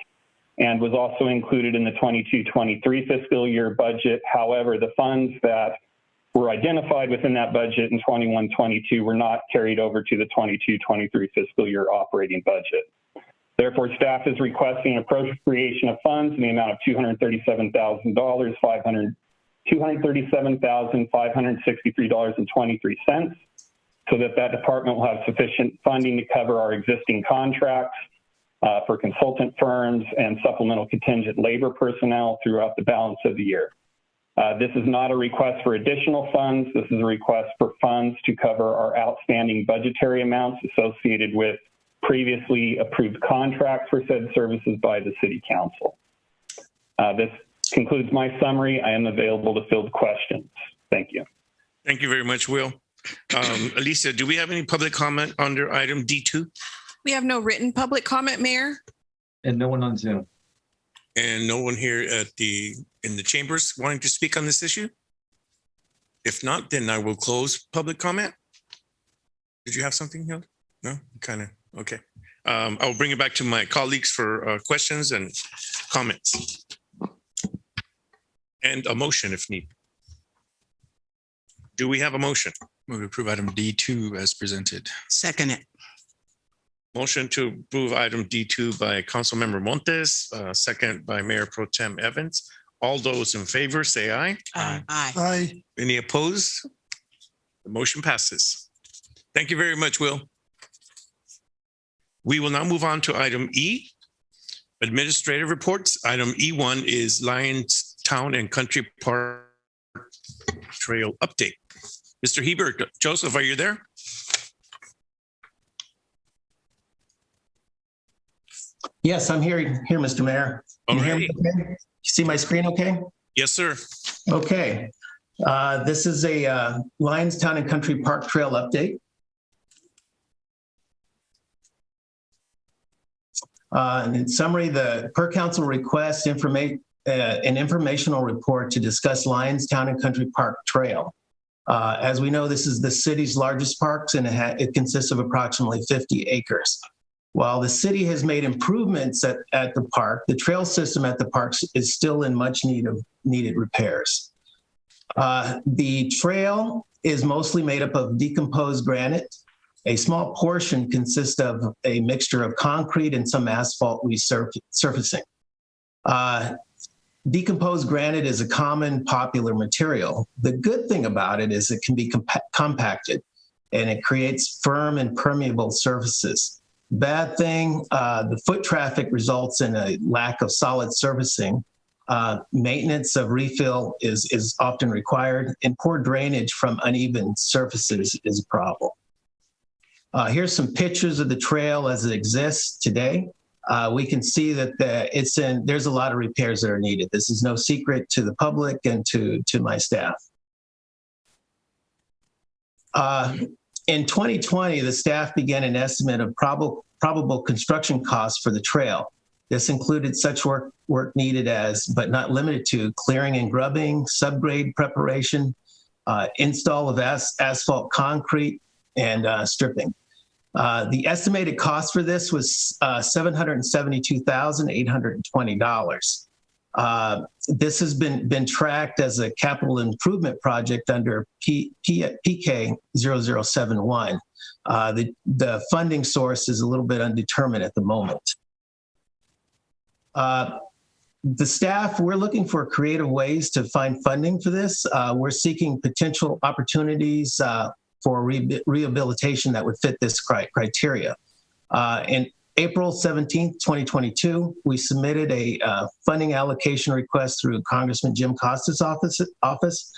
and was also included in the 22-23 fiscal year budget. However, the funds that were identified within that budget in 21-22 were not carried over to the 22-23 fiscal year operating budget. Therefore, staff is requesting appropriation of funds in the amount of $237,563.23 so that that department will have sufficient funding to cover our existing contracts for consultant firms and supplemental contingent labor personnel throughout the balance of the year. This is not a request for additional funds. This is a request for funds to cover our outstanding budgetary amounts associated with previously approved contracts for said services by the City Council. This concludes my summary. I am available to field questions. Thank you. Thank you very much, Will. Alicia, do we have any public comment under item D2? We have no written public comment, Mayor. And no one on Zoom. And no one here in the chambers wanting to speak on this issue? If not, then I will close public comment. Did you have something, Hilda? No? Kind of, okay. I'll bring it back to my colleagues for questions and comments. And a motion if needed. Do we have a motion? Move to approve item D2 as presented. Second it. Motion to approve item D2 by Councilmember Montes, second by Mayor Pro Tem Evans. All those in favor say aye. Aye. Aye. Any opposed? The motion passes. Thank you very much, Will. We will now move on to item E, administrative reports. Item E1 is Lions Town and Country Park Trail update. Mr. Hebert, Joseph, are you there? Yes, I'm here, Mr. Mayor. Can you hear me okay? You see my screen okay? Yes, sir. Okay. This is a Lions Town and Country Park Trail update. And in summary, the per council request an informational report to discuss Lions Town and Country Park Trail. As we know, this is the city's largest parks, and it consists of approximately 50 acres. While the city has made improvements at the park, the trail system at the parks is still in much needed repairs. The trail is mostly made up of decomposed granite. A small portion consists of a mixture of concrete and some asphalt resurfacing. Decomposed granite is a common popular material. The good thing about it is it can be compacted and it creates firm and permeable surfaces. Bad thing, the foot traffic results in a lack of solid surfacing. Maintenance of refill is often required, and poor drainage from uneven surfaces is a problem. Here's some pictures of the trail as it exists today. We can see that there's a lot of repairs that are needed. This is no secret to the public and to my staff. In 2020, the staff began an estimate of probable construction costs for the trail. This included such work needed as, but not limited to, clearing and grubbing, subgrade preparation, install of asphalt concrete, and stripping. The estimated cost for this was $772,820. This has been tracked as a capital improvement project under PK 0071. The funding source is a little bit undetermined at the moment. The staff, we're looking for creative ways to find funding for this. We're seeking potential opportunities for rehabilitation that would fit this criteria. In April 17th, 2022, we submitted a funding allocation request through Congressman Jim Costa's office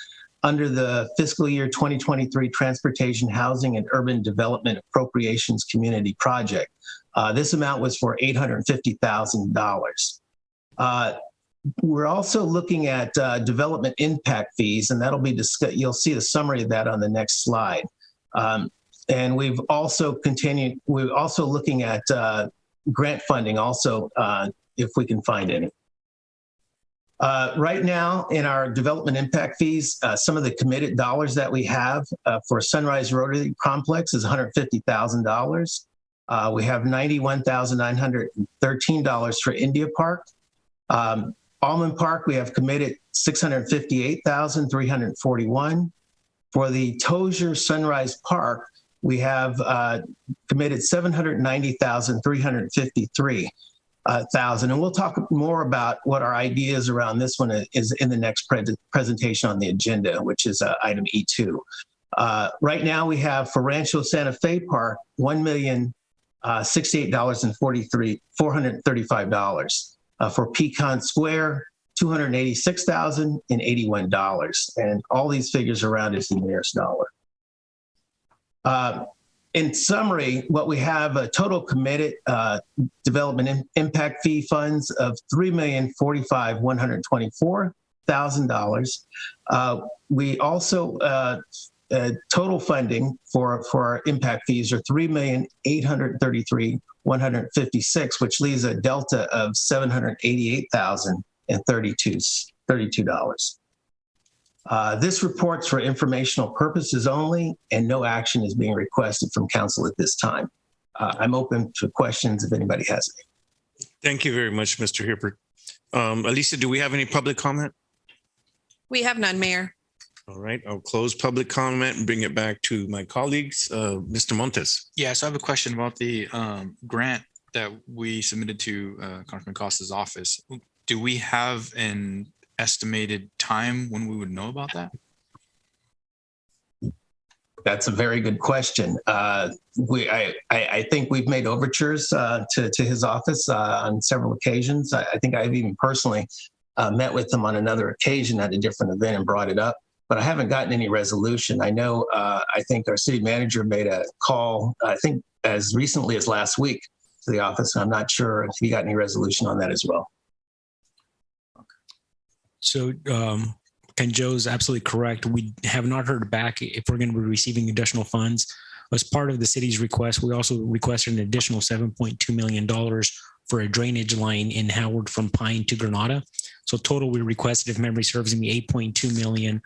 under the fiscal year 2023 Transportation, Housing, and Urban Development Appropriations Community Project. This amount was for $850,000. We're also looking at development impact fees, and that'll be discussed. You'll see the summary of that on the next slide. And we've also continued, we're also looking at grant funding also, if we can find any. Right now in our development impact fees, some of the committed dollars that we have for Sunrise Rotary Complex is $150,000. We have $91,913 for India Park. Almond Park, we have committed $658,341. For the Tozier Sunrise Park, we have committed $790,353. And we'll talk more about what our ideas around this one is in the next presentation on the agenda, which is item E2. Right now we have for Rancho Santa Fe Park, $1,068,435. For Pecan Square, $286,081. And all these figures around is the nearest dollar. In summary, what we have a total committed development impact fee funds of $3,045,124,000. We also total funding for our impact fees are $3,833,156, which leaves a delta of $788,032. This report's for informational purposes only, and no action is being requested from council at this time. I'm open to questions if anybody has any. Thank you very much, Mr. Hibbert. Alicia, do we have any public comment? We have none, Mayor. All right, I'll close public comment and bring it back to my colleagues. Mr. Montes. Yeah, so I have a question about the grant that we submitted to Congressman Costa's office. Do we have an estimated time when we would know about that? That's a very good question. I think we've made overtures to his office on several occasions. I think I've even personally met with him on another occasion at a different event and brought it up, but I haven't gotten any resolution. I know, I think our city manager made a call, I think as recently as last week to the office. I'm not sure if he got any resolution on that as well. So Ken Joe's absolutely correct. We have not heard back if we're going to be receiving additional funds. As part of the city's request, we also requested an additional $7.2 million for a drainage line in Howard from Pine to Granada. So total, we requested, if memory serves me, $8.2 million.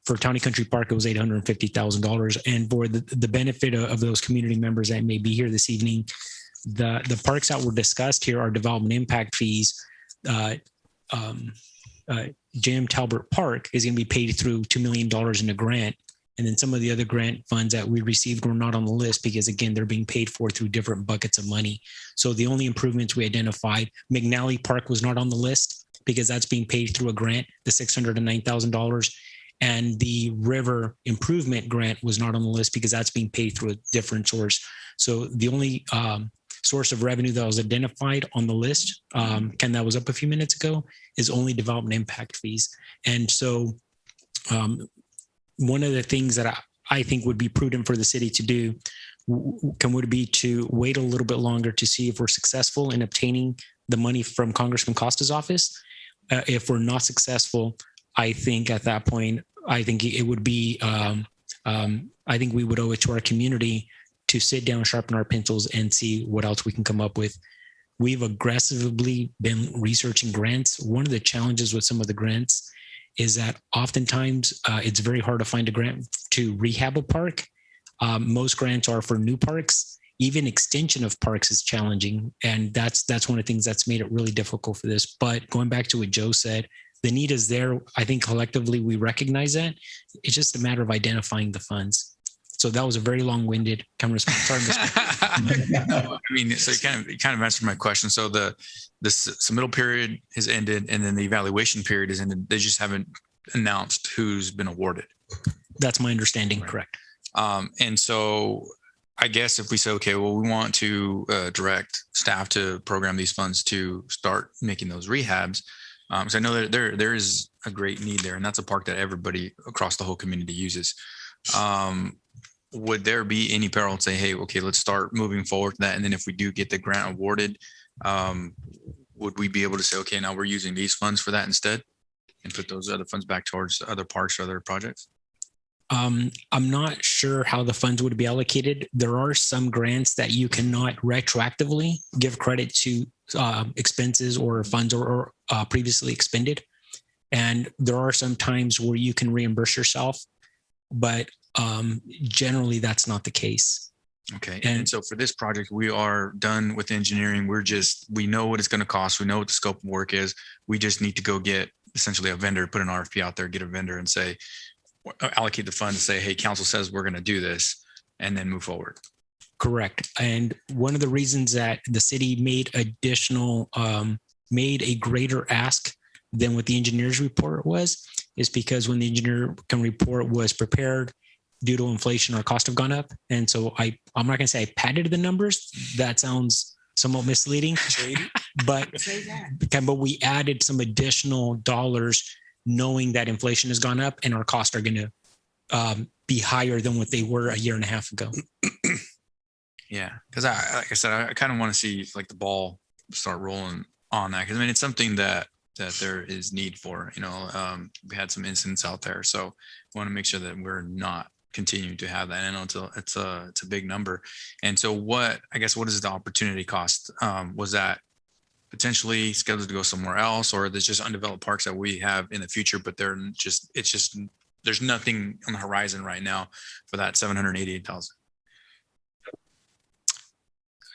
For County Country Park, it was $850,000. And for the benefit of those community members that may be here this evening, the parks that were discussed here are development impact fees. Jim Talbert Park is going to be paid through $2 million in a grant. And then some of the other grant funds that we received were not on the list because, again, they're being paid for through different buckets of money. So the only improvements we identified, McNally Park was not on the list because that's being paid through a grant, the $609,000. And the river improvement grant was not on the list because that's being paid through a different source. So the only source of revenue that was identified on the list, Ken, that was up a few minutes ago, is only development impact fees. And so one of the things that I think would be prudent for the city to do would be to wait a little bit longer to see if we're successful in obtaining the money from Congressman Costa's office. If we're not successful, I think at that point, I think it would be, I think we would owe it to our community to sit down, sharpen our pencils, and see what else we can come up with. We've aggressively been researching grants. One of the challenges with some of the grants is that oftentimes it's very hard to find a grant to rehab a park. Most grants are for new parks. Even extension of parks is challenging. And that's one of the things that's made it really difficult for this. But going back to what Joe said, the need is there. I think collectively we recognize that. It's just a matter of identifying the funds. So that was a very long-winded response. Sorry, I mean, so you kind of answered my question. So the submittal period has ended, and then the evaluation period is ended. They just haven't announced who's been awarded. That's my understanding. Right. Correct. And so I guess if we say, okay, well, we want to direct staff to program these funds to start making those rehabs, because I know that there is a great need there, and that's a park that everybody across the whole community uses. Would there be any parallel to say, hey, okay, let's start moving forward to that, and then if we do get the grant awarded, would we be able to say, okay, now we're using these funds for that instead and put those other funds back towards other parks or other projects? I'm not sure how the funds would be allocated. There are some grants that you cannot retroactively give credit to expenses or funds or previously expended. And there are some times where you can reimburse yourself, but generally that's not the case. Okay. And so for this project, we are done with engineering. We know what it's going to cost. We know what the scope of work is. We just need to go get essentially a vendor, put an RFP out there, get a vendor and say, allocate the funds, say, hey, council says we're going to do this, and then move forward. Correct. And one of the reasons that the city made a greater ask than what the engineer's report was, is because when the engineer report was prepared, due to inflation, our costs have gone up. And so I'm not going to say I padded the numbers. That sounds somewhat misleading, but we added some additional dollars knowing that inflation has gone up and our costs are going to be higher than what they were a year and a half ago. Yeah. Because like I said, I kind of want to see like the ball start rolling on that. Because I mean, it's something that there is need for, we had some incidents out there. So we want to make sure that we're not continue to have that. And I know it's a big number. And so what is the opportunity cost? Was that potentially scheduled to go somewhere else, or there's just undeveloped parks that we have in the future, but there's nothing on the horizon right now for that 788,000?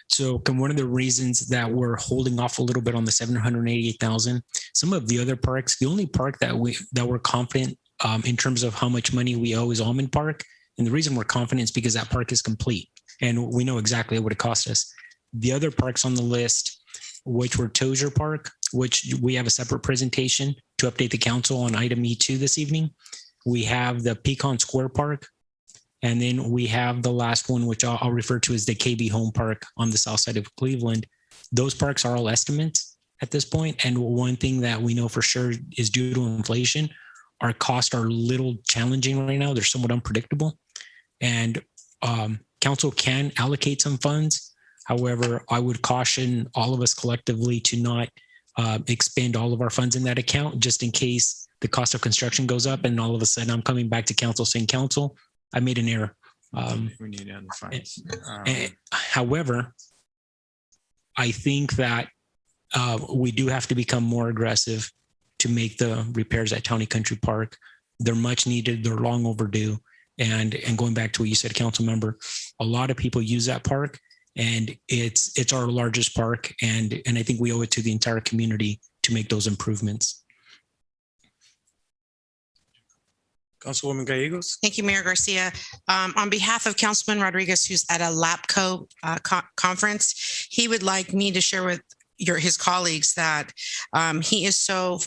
So one of the reasons that we're holding off a little bit on the 788,000, some of the other parks, the only park that we're confident in terms of how much money we owe is Almond Park. And the reason we're confident is because that park is complete and we know exactly what it cost us. The other parks on the list, which were Tozier Park, which we have a separate presentation to update the council on item E2 this evening. We have the Pecan Square Park. And then we have the last one, which I'll refer to as the KB Home Park on the south side of Cleveland. Those parks are all estimates at this point. And one thing that we know for sure is due to inflation, our costs are a little challenging right now. They're somewhat unpredictable. And council can allocate some funds. However, I would caution all of us collectively to not expend all of our funds in that account, just in case the cost of construction goes up and all of a sudden I'm coming back to council saying, council, I made an error. We need other funds. However, I think that we do have to become more aggressive to make the repairs at County Country Park. They're much needed. They're long overdue. And going back to what you said, council member, a lot of people use that park, and it's our largest park. And I think we owe it to the entire community to make those improvements. Councilwoman Gallegos. Thank you, Mayor Garcia. On behalf of Councilman Rodriguez, who's at a LAPCO conference, he would like me to share with his colleagues that he is so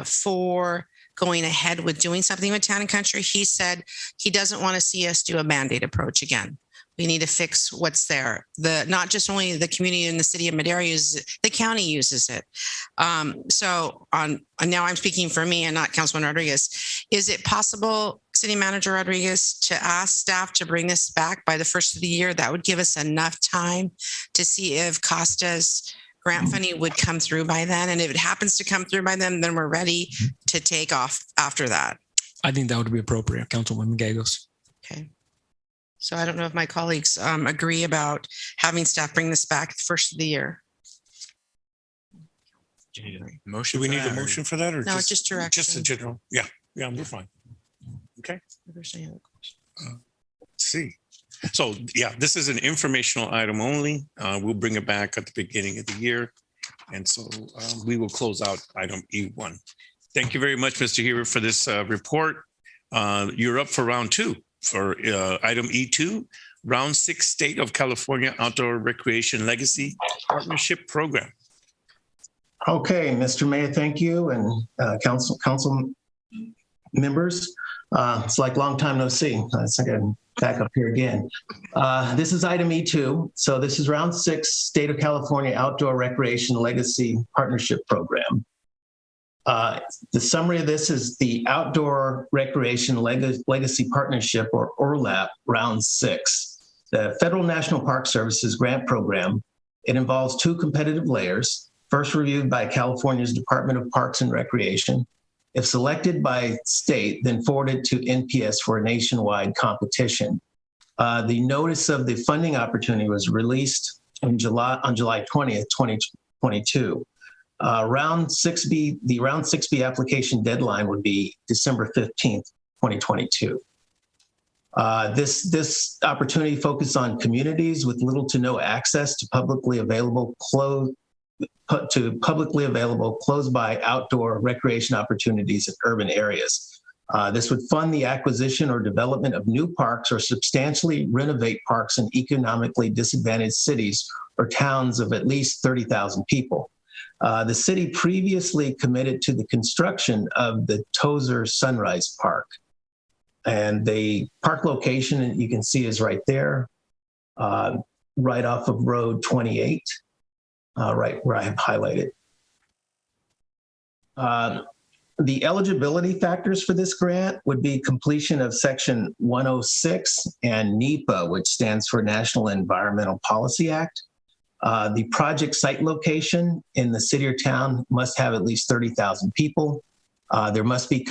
for going ahead with doing something with Town and Country. He said he doesn't want to see us do a Band-Aid approach again. We need to fix what's there. Not just only the community in the city of Madera uses it, the county uses it. So now I'm speaking for me and not Councilman Rodriguez. Is it possible, City Manager Rodriguez, to ask staff to bring this back by the first of the year? That would give us enough time to see if Costa's grant funding would come through by then. And if it happens to come through by then we're ready to take off after that. I think that would be appropriate, Councilwoman Gallegos. Okay. So I don't know if my colleagues agree about having staff bring this back the first of the year. Do you need a motion? Do we need a motion for that, or no, just direction? Just a general. Yeah, we're fine. Okay. Let's see. So yeah, this is an informational item only. We'll bring it back at the beginning of the year. And so we will close out item E1. Thank you very much, Mr. Heber, for this report. You're up for round two. For item E2, round 6 State of California Outdoor Recreation Legacy Partnership Program. Okay, Mr. Mayor, thank you, and council members. It's like long time no see. I think I'm back up here again. This is item E2. So this is round 6 State of California Outdoor Recreation Legacy Partnership Program. The summary of this is the Outdoor Recreation Legacy Partnership, or ORLAP, round 6. The Federal National Park Services grant program. It involves 2 competitive layers. first reviewed by California's Department of Parks and Recreation. If selected by state, then forwarded to NPS for a nationwide competition. The notice of the funding opportunity was released on July 20th, 2022. Round 6B, the Round 6B application deadline would be December 15th, 2022. This opportunity focused on communities with little to no access to publicly available close-by outdoor recreation opportunities in urban areas. This would fund the acquisition or development of new parks or substantially renovate parks in economically disadvantaged cities or towns of at least 30,000 people. The city previously committed to the construction of the Tozer Sunrise Park. And the park location, you can see, is right there, right off of Road 28, right where I have highlighted. The eligibility factors for this grant would be completion of Section 106 and NEPA, which stands for National Environmental Policy Act. The project site location in the city or town must have at least 30,000 people. There must be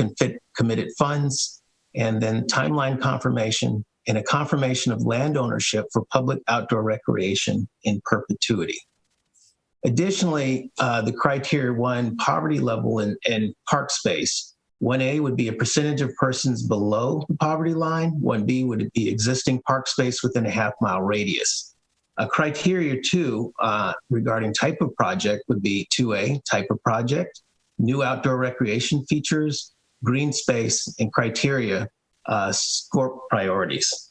committed funds, and then timeline confirmation and a confirmation of land ownership for public outdoor recreation in perpetuity. Additionally, the criteria 1, poverty level and park space. 1A would be a percentage of persons below the poverty line. 1B would be existing park space within a half-mile radius. Criteria 2 regarding type of project would be 2A, type of project, new outdoor recreation features, green space, and criteria score priorities.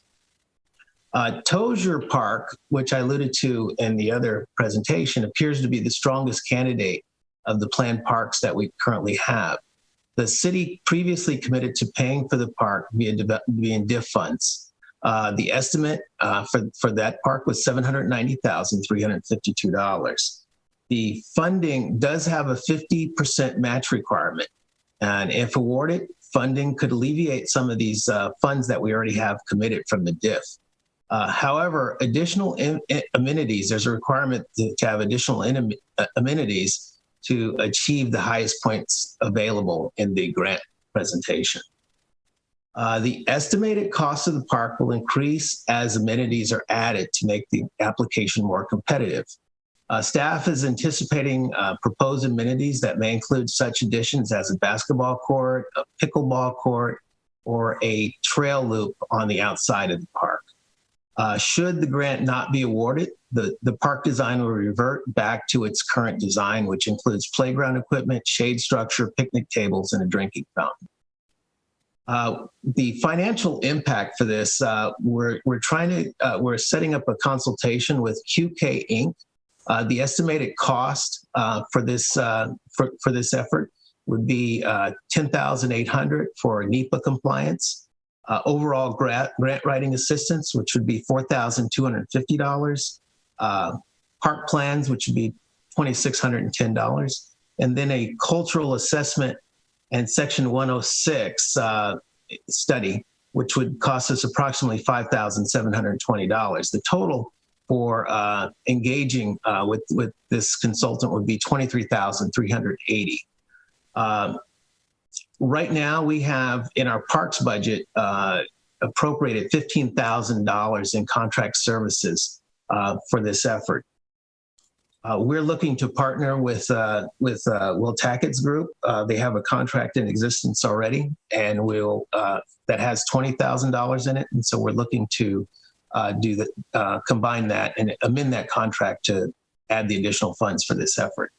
Tozer Park, which I alluded to in the other presentation, appears to be the strongest candidate of the planned parks that we currently have. The city previously committed to paying for the park via DIF funds. The estimate for that park was $790,352. The funding does have a 50% match requirement. And if awarded, funding could alleviate some of these funds that we already have committed from the DIF. However, additional amenities, there's a requirement to have additional amenities to achieve the highest points available in the grant presentation. The estimated cost of the park will increase as amenities are added to make the application more competitive. Staff is anticipating proposed amenities that may include such additions as a basketball court, a pickleball court, or a trail loop on the outside of the park. Should the grant not be awarded, the park design will revert back to its current design, which includes playground equipment, shade structure, picnic tables, and a drinking fountain. The financial impact for this, we're setting up a consultation with QK Inc. The estimated cost for this effort would be $10,800 for NEPA compliance. Overall grant writing assistance, which would be $4,250. Park plans, which would be $2,610. And then a cultural assessment and Section 106 study, which would cost us approximately $5,720. The total for engaging with this consultant would be $23,380. Right now, we have in our parks budget appropriated $15,000 in contract services for this effort. We're looking to partner with Will Tackett's group. They have a contract in existence already, and that has $20,000 in it. And so we're looking to combine that and amend that contract to add the additional funds for this effort.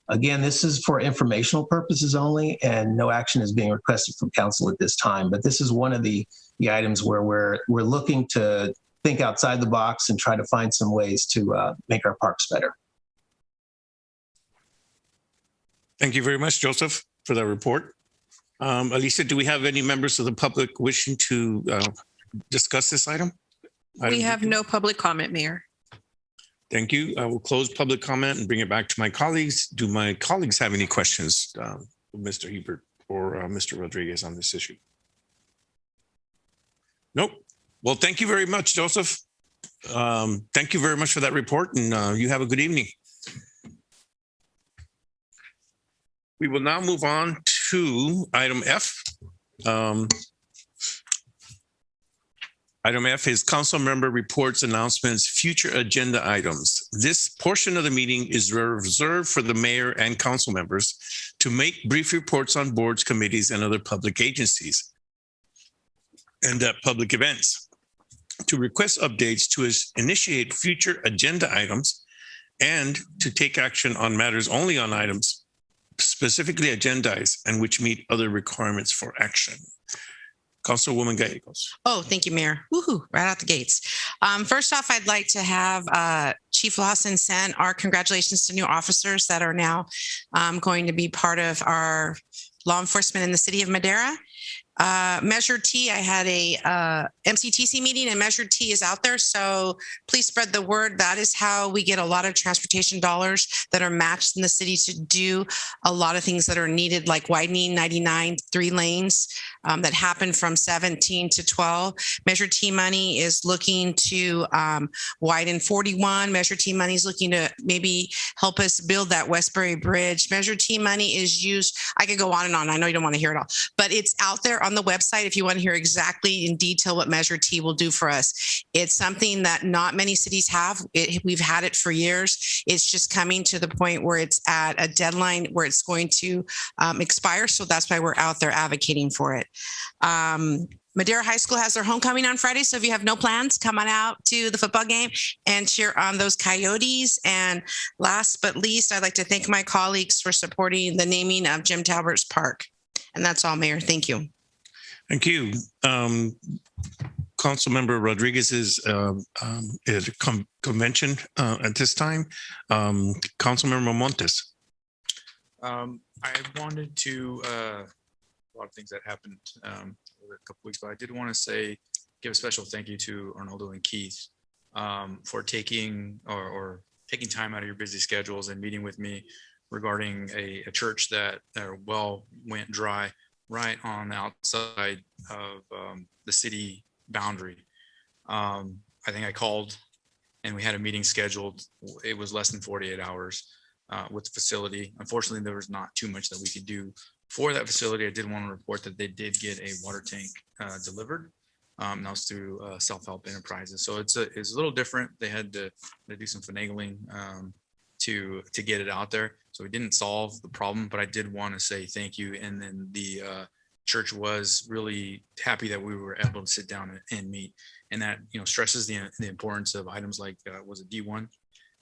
Again, this is for informational purposes only, and no action is being requested from council at this time. But this is one of the items where we're looking to think outside the box and try to find some ways to make our parks better. Thank you very much, Joseph, for that report. Alicia, do we have any members of the public wishing to discuss this item? We have no public comment, Mayor. Thank you. I will close public comment and bring it back to my colleagues. Do my colleagues have any questions, Mr. Hebert or Mr. Rodriguez, on this issue? Nope. Well, thank you very much, Joseph. Thank you very much for that report, and you have a good evening. We will now move on to item F. Item F is council member reports, announcements, future agenda items. This portion of the meeting is reserved for the mayor and council members to make brief reports on boards, committees, and other public agencies and public events, to request updates, to initiate future agenda items, and to take action on matters only on items specifically agendized and which meet other requirements for action. Councilwoman Gallegos. Oh, thank you, Mayor. Woohoo, right out the gates. First off, I'd like to have Chief Lawson send our congratulations to new officers that are now going to be part of our law enforcement in the city of Madera. Measure T, I had a MCTC meeting, and Measure T is out there. So please spread the word. That is how we get a lot of transportation dollars that are matched in the city to do a lot of things that are needed, like widening 99 3 lanes that happen from 17 to 12. Measure T money is looking to widen 41. Measure T money is looking to maybe help us build that Westbury Bridge. Measure T money is used. I could go on and on. I know you don't want to hear it all, but it's out there on the website if you want to hear exactly in detail what Measure T will do for us. It's something that not many cities have. We've had it for years. It's just coming to the point where it's at a deadline where it's going to expire. So that's why we're out there advocating for it. Madera High School has their homecoming on Friday. So if you have no plans, come on out to the football game and cheer on those Coyotes. And last but least, I'd like to thank my colleagues for supporting the naming of Jim Talbert's Park. And that's all, Mayor. Thank you. Thank you. Councilmember Rodriguez's is a convention at this time. Councilmember Montes. I wanted to, a lot of things that happened over a couple weeks, but I did want to give a special thank you to Arnoldo and Keith for taking or taking time out of your busy schedules and meeting with me regarding a church that well went dry right on the outside of the city boundary. I think I called and we had a meeting scheduled. It was less than 48 hours with the facility. Unfortunately, there was not too much that we could do for that facility. I did want to report that they did get a water tank delivered. And that was through Self-Help Enterprises. So it's a little different. They had to do some finagling to get it out there. So we didn't solve the problem, but I did want to say thank you. And then the church was really happy that we were able to sit down and meet. And that, stresses the importance of items like, was it D1?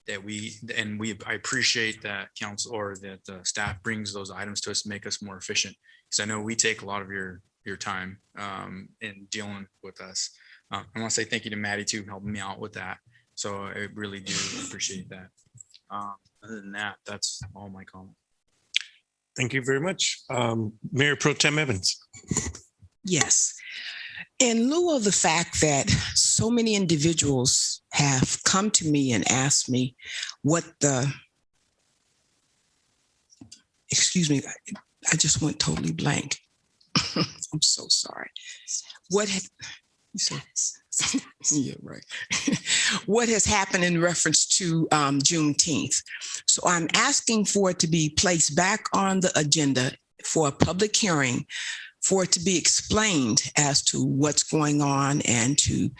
I appreciate that council or that staff brings those items to us to make us more efficient. Because I know we take a lot of your time in dealing with us. I want to say thank you to Maddie too, helping me out with that. So I really do appreciate that. Other than that, that's all my comment. Thank you very much. Mayor Pro Tem Evans. Yes. In lieu of the fact that so many individuals have come to me and asked me what excuse me, I just went totally blank. I'm so sorry. Yeah, right. What has happened in reference to Juneteenth? So I'm asking for it to be placed back on the agenda for a public hearing, for it to be explained as to what's going on and to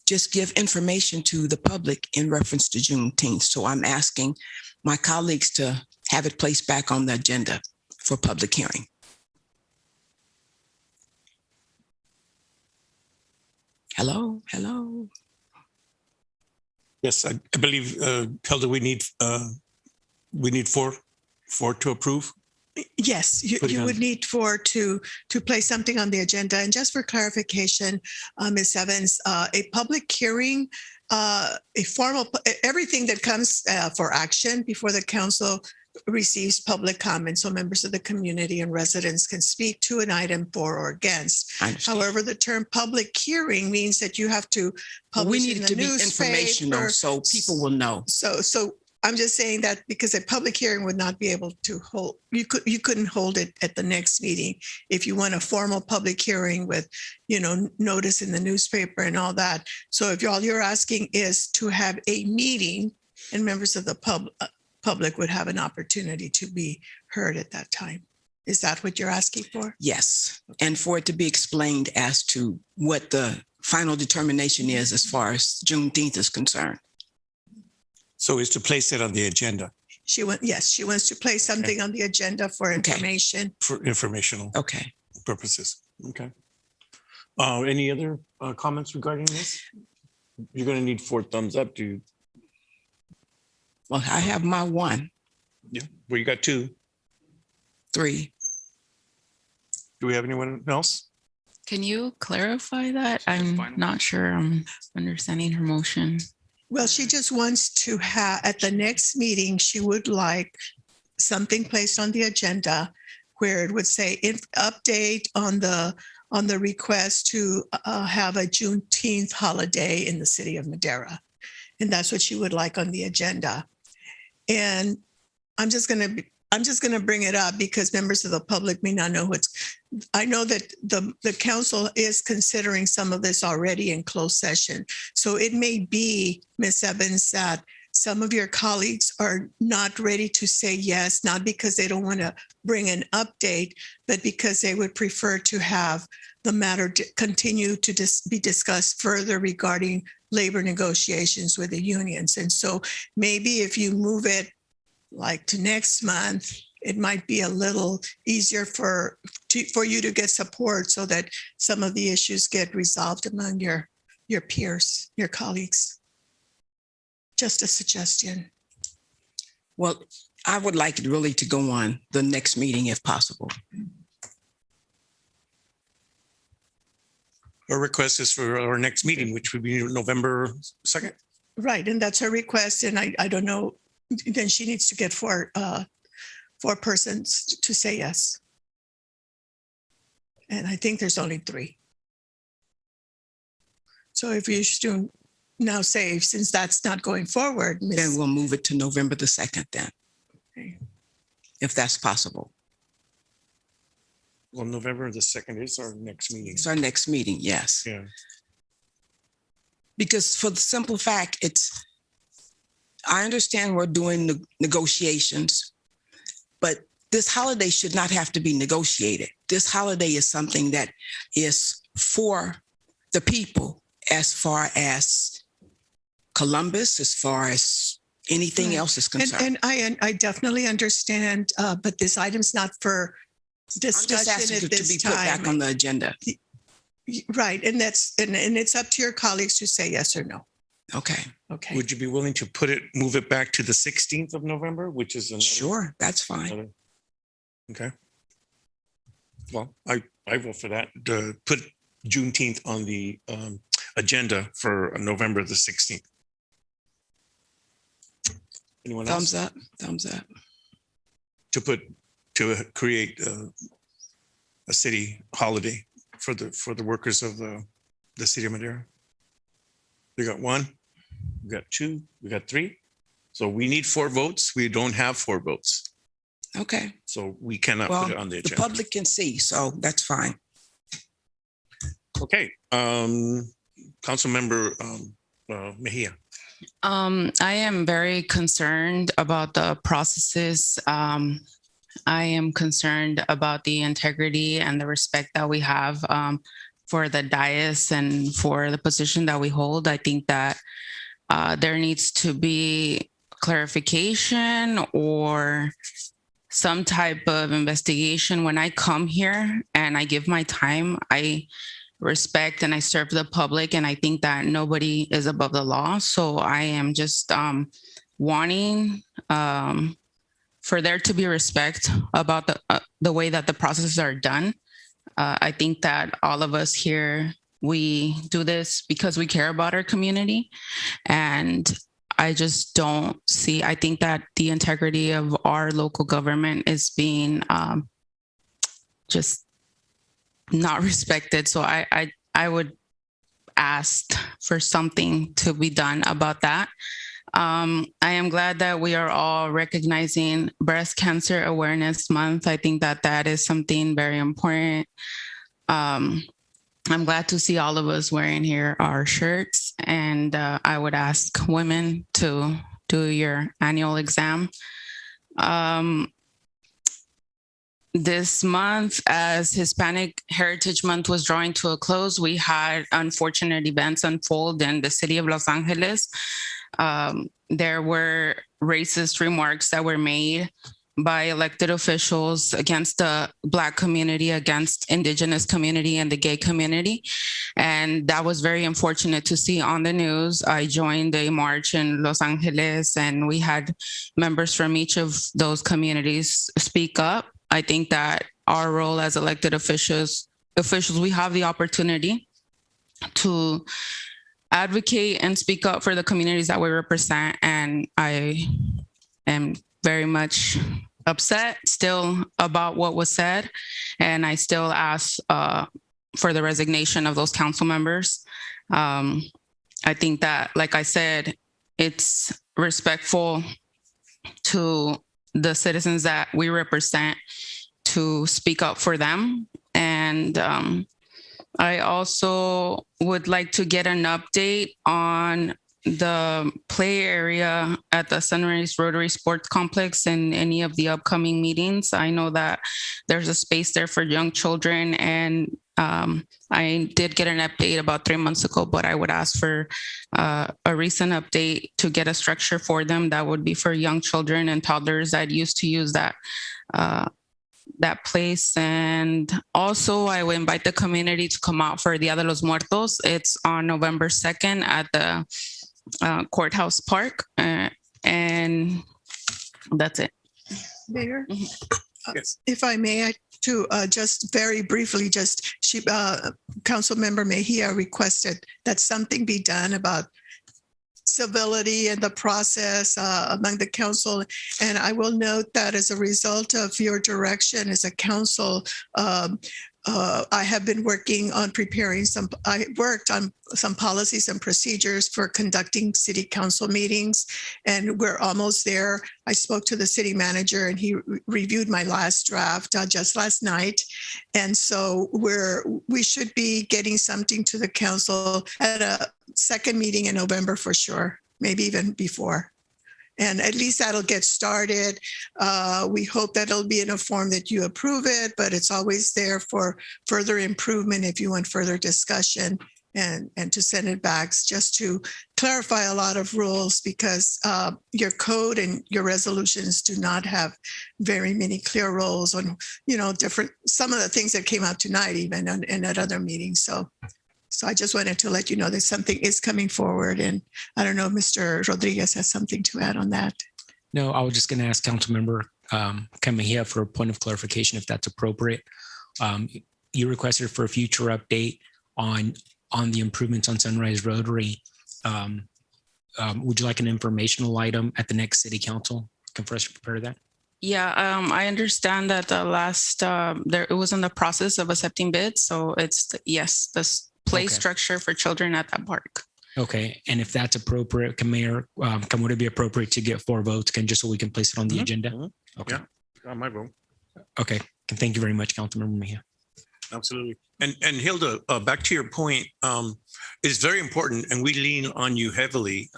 just give information to the public in reference to Juneteenth. So I'm asking my colleagues to have it placed back on the agenda for public hearing. Hello. Yes, I believe, Helder, we need four to approve. Yes, you would need to place something on the agenda. And just for clarification, Ms. Evans, a public hearing, everything that comes for action before the council receives public comment. So members of the community and residents can speak to an item for or against. However, the term public hearing means that you have to publish in the newspaper. We need it to be informational so people will know. So I'm just saying that because a public hearing would not be able to hold, you couldn't hold it at the next meeting. If you want a formal public hearing with, notice in the newspaper and all that. So if all you're asking is to have a meeting and members of the public would have an opportunity to be heard at that time. Is that what you're asking for? Yes, and for it to be explained as to what the final determination is as far as Juneteenth is concerned. So it's to place it on the agenda She wants to place something on the agenda for information. for informational Okay. purposes. Okay. Any other comments regarding this? You're going to need 4 thumbs up to. Well, I have my 1. Yeah. Well, you got 2. 3. Do we have anyone else? Can you clarify that? I'm not sure I'm understanding her motion. Well, she just wants to have, at the next meeting, she would like something placed on the agenda where it would say update on the request to have a Juneteenth holiday in the city of Madera. And that's what she would like on the agenda. And I'm just going to bring it up because members of the public may not know I know that the council is considering some of this already in closed session. So it may be, Ms. Evans, that some of your colleagues are not ready to say yes, not because they don't want to bring an update, but because they would prefer to have the matter continue to be discussed further regarding labor negotiations with the unions. And so maybe if you move it like to next month, it might be a little easier for you to get support so that some of the issues get resolved among your peers, your colleagues. Just a suggestion. Well, I would like it really to go on the next meeting if possible. Our request is for our next meeting, which would be November 2nd. Right, and that's her request, and I don't know, then she needs to get 4 persons to say yes. And I think there's only 3. So if you should now say, since that's not going forward, then we'll move it to November the 2nd then. Okay. If that's possible. Well, November the 2nd is our next meeting. It's our next meeting, yes. Yeah. Because for the simple fact, I understand we're doing negotiations, but this holiday should not have to be negotiated. This holiday is something that is for the people as far as Columbus, as far as anything else is concerned. And I definitely understand, but this item's not for discussion at this to be time. put back on the agenda. Right, and it's up to your colleagues to say yes or no. Okay. Okay. Would you be willing to move it back to the 16th of November, which is sure, that's fine. Okay. Well, I vote for that. To put Juneteenth on the agenda for November the 16th. Anyone else? Thumbs up. Thumbs up. To create a city holiday for the workers of the city of Madera. We got 1, we got 2, we got 3. So we need 4 votes. We don't have 4 votes. Okay. So we cannot put it on the agenda. The public can see, so that's fine. Okay. Councilmember Mejia. I am very concerned about the processes. I am concerned about the integrity and the respect that we have for the dais and for the position that we hold. I think that there needs to be clarification or some type of investigation. When I come here and I give my time, I respect and I serve the public, and I think that nobody is above the law. So I am just wanting for there to be respect about the way that the processes are done. I think that all of us here, we do this because we care about our community, and I just don't see, I think that the integrity of our local government is being just not respected. So I would ask for something to be done about that. I am glad that we are all recognizing Breast Cancer Awareness Month. I think that that is something very important. I'm glad to see all of us wearing here our shirts, and I would ask women to do your annual exam. this month, as Hispanic Heritage Month was drawing to a close, we had unfortunate events unfold in the city of Los Angeles. There were racist remarks that were made by elected officials against the Black community, against Indigenous community, and the gay community. And that was very unfortunate to see on the news. I joined a march in Los Angeles, and we had members from each of those communities speak up. I think that our role as elected officials, we have the opportunity to advocate and speak up for the communities that we represent. And I am very much upset still about what was said. And I still ask for the resignation of those council members. I think that, like I said, it's respectful to the citizens that we represent to speak up for them. And I also would like to get an update on the play area at the Sunrise Rotary Sports Complex in any of the upcoming meetings. I know that there's a space there for young children, and I did get an update about 3 months ago, but I would ask for a recent update to get a structure for them that would be for young children and toddlers that used to use that place. And also I will invite the community to come out for Dia de los Muertos. It's on November 2nd at the Courthouse Park. And that's it. Mayor, if I may, just very briefly, Council Member Mejia requested that something be done about civility and the process among the council. And I will note that as a result of your direction as a council, I have been working on I worked on some policies and procedures for conducting city council meetings, and we're almost there. I spoke to the city manager and he reviewed my last draft just last night. And so we should be getting something to the council at a second meeting in November for sure, maybe even before. And at least that'll get started. We hope that it'll be in a form that you approve it, but it's always there for further improvement if you want further discussion and to send it back just to clarify a lot of rules, because your code and your resolutions do not have very many clear rules on, some of the things that came out tonight, even and at other meetings. So I just wanted to let you know that something is coming forward. And I don't know if Mr. Rodriguez has something to add on that. No, I was just going to ask Councilmember Camejia for a point of clarification, if that's appropriate. You requested for a future update on the improvements on Sunrise Rotary. Would you like an informational item at the next city council? Can for us to prepare that? Yeah, I understand that the last, it was in the process of accepting bids. So it's, the play structure for children at that park. Okay, and if that's appropriate, would it be appropriate to get 4 votes, just so we can place it on the agenda? Okay. Yeah, my vote. Okay, thank you very much, Councilmember Mejia. Absolutely. And Hilda, back to your point, it's very important, and we lean on you heavily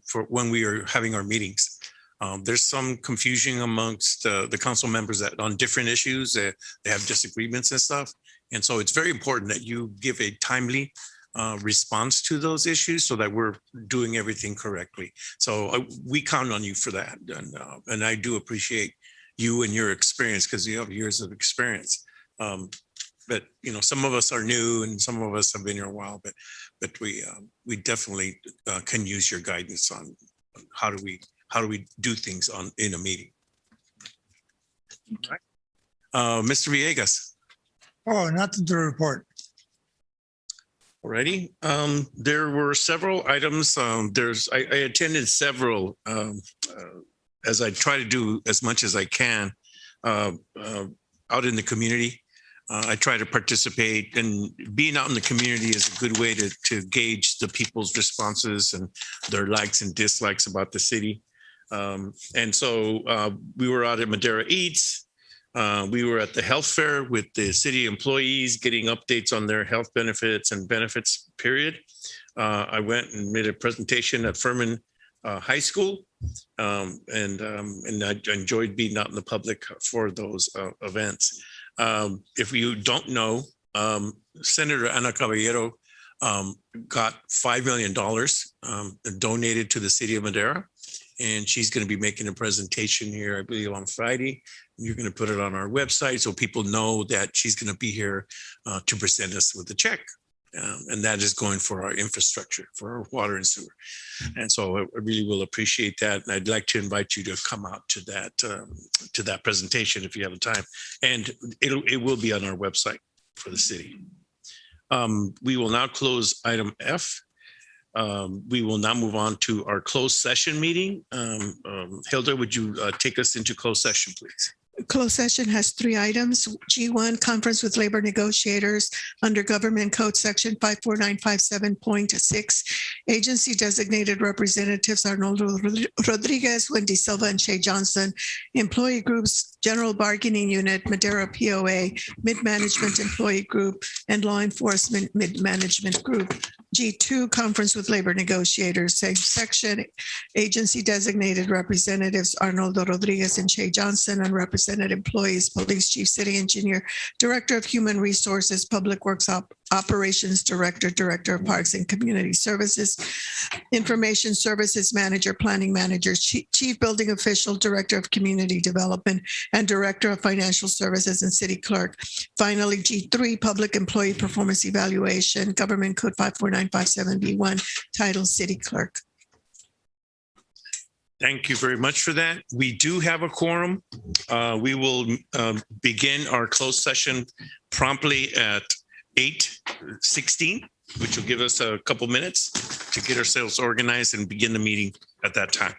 for when we are having our meetings. There's some confusion amongst the council members that on different issues, they have disagreements and stuff. And so it's very important that you give a timely response to those issues so that we're doing everything correctly. So we count on you for that. And I do appreciate you and your experience, because you have years of experience. But some of us are new and some of us have been here a while, but we definitely can use your guidance on how do we do things in a meeting. All right. Mr. Villegas. Oh, nothing to report. Alrighty. There were several items. I attended several as I try to do as much as I can out in the community. I try to participate, and being out in the community is a good way to gauge the people's responses and their likes and dislikes about the city. And so we were out at Madera Eats. We were at the health fair with the city employees getting updates on their health benefits and benefits period. I went and made a presentation at Furman high school. And I enjoyed being out in the public for those events. If you don't know, Senator Ana Caballero got $5 million donated to the city of Madera. And she's going to be making a presentation here, I believe, on Friday. You're going to put it on our website so people know that she's going to be here to present us with a check. And that is going for our infrastructure, for our water and sewer. And so I really will appreciate that. And I'd like to invite you to come out to that presentation if you have the time. And it will be on our website for the city. We will now close item F. We will now move on to our closed session meeting. Hilda, would you take us into closed session, please? Closed session has 3 items. G1, conference with labor negotiators under Government Code Section 54957.6. Agency designated representatives Arnoldo Rodriguez, Wendy Silva, and Shay Johnson. Employee groups, General Bargaining Unit, Madera POA, Mid-Management Employee Group, and Law Enforcement Mid-Management Group. G2, conference with labor negotiators, same section. Agency designated representatives Arnoldo Rodriguez and Shay Johnson, and represented employees, police chief, city engineer, director of human resources, public works operations director, director of parks and community services, information services manager, planning manager, chief building official, director of community development, and director of financial services and city clerk. Finally, G3, public employee performance evaluation, Government Code 54957B1, title city clerk. Thank you very much for that. We do have a quorum. We will begin our closed session promptly at 8:16, which will give us a couple minutes to get ourselves organized and begin the meeting at that time.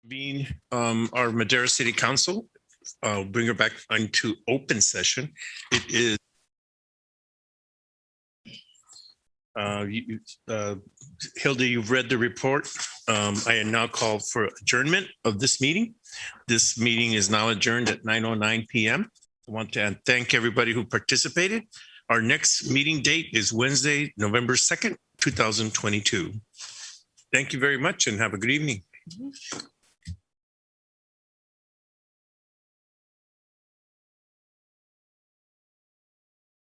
Being our Madera City Council, I'll bring her back into open session. It is Hilda, you've read the report. I now call for adjournment of this meeting. This meeting is now adjourned at 9:09 p.m. I want to thank everybody who participated. Our next meeting date is Wednesday, November 2nd, 2022. Thank you very much and have a good evening.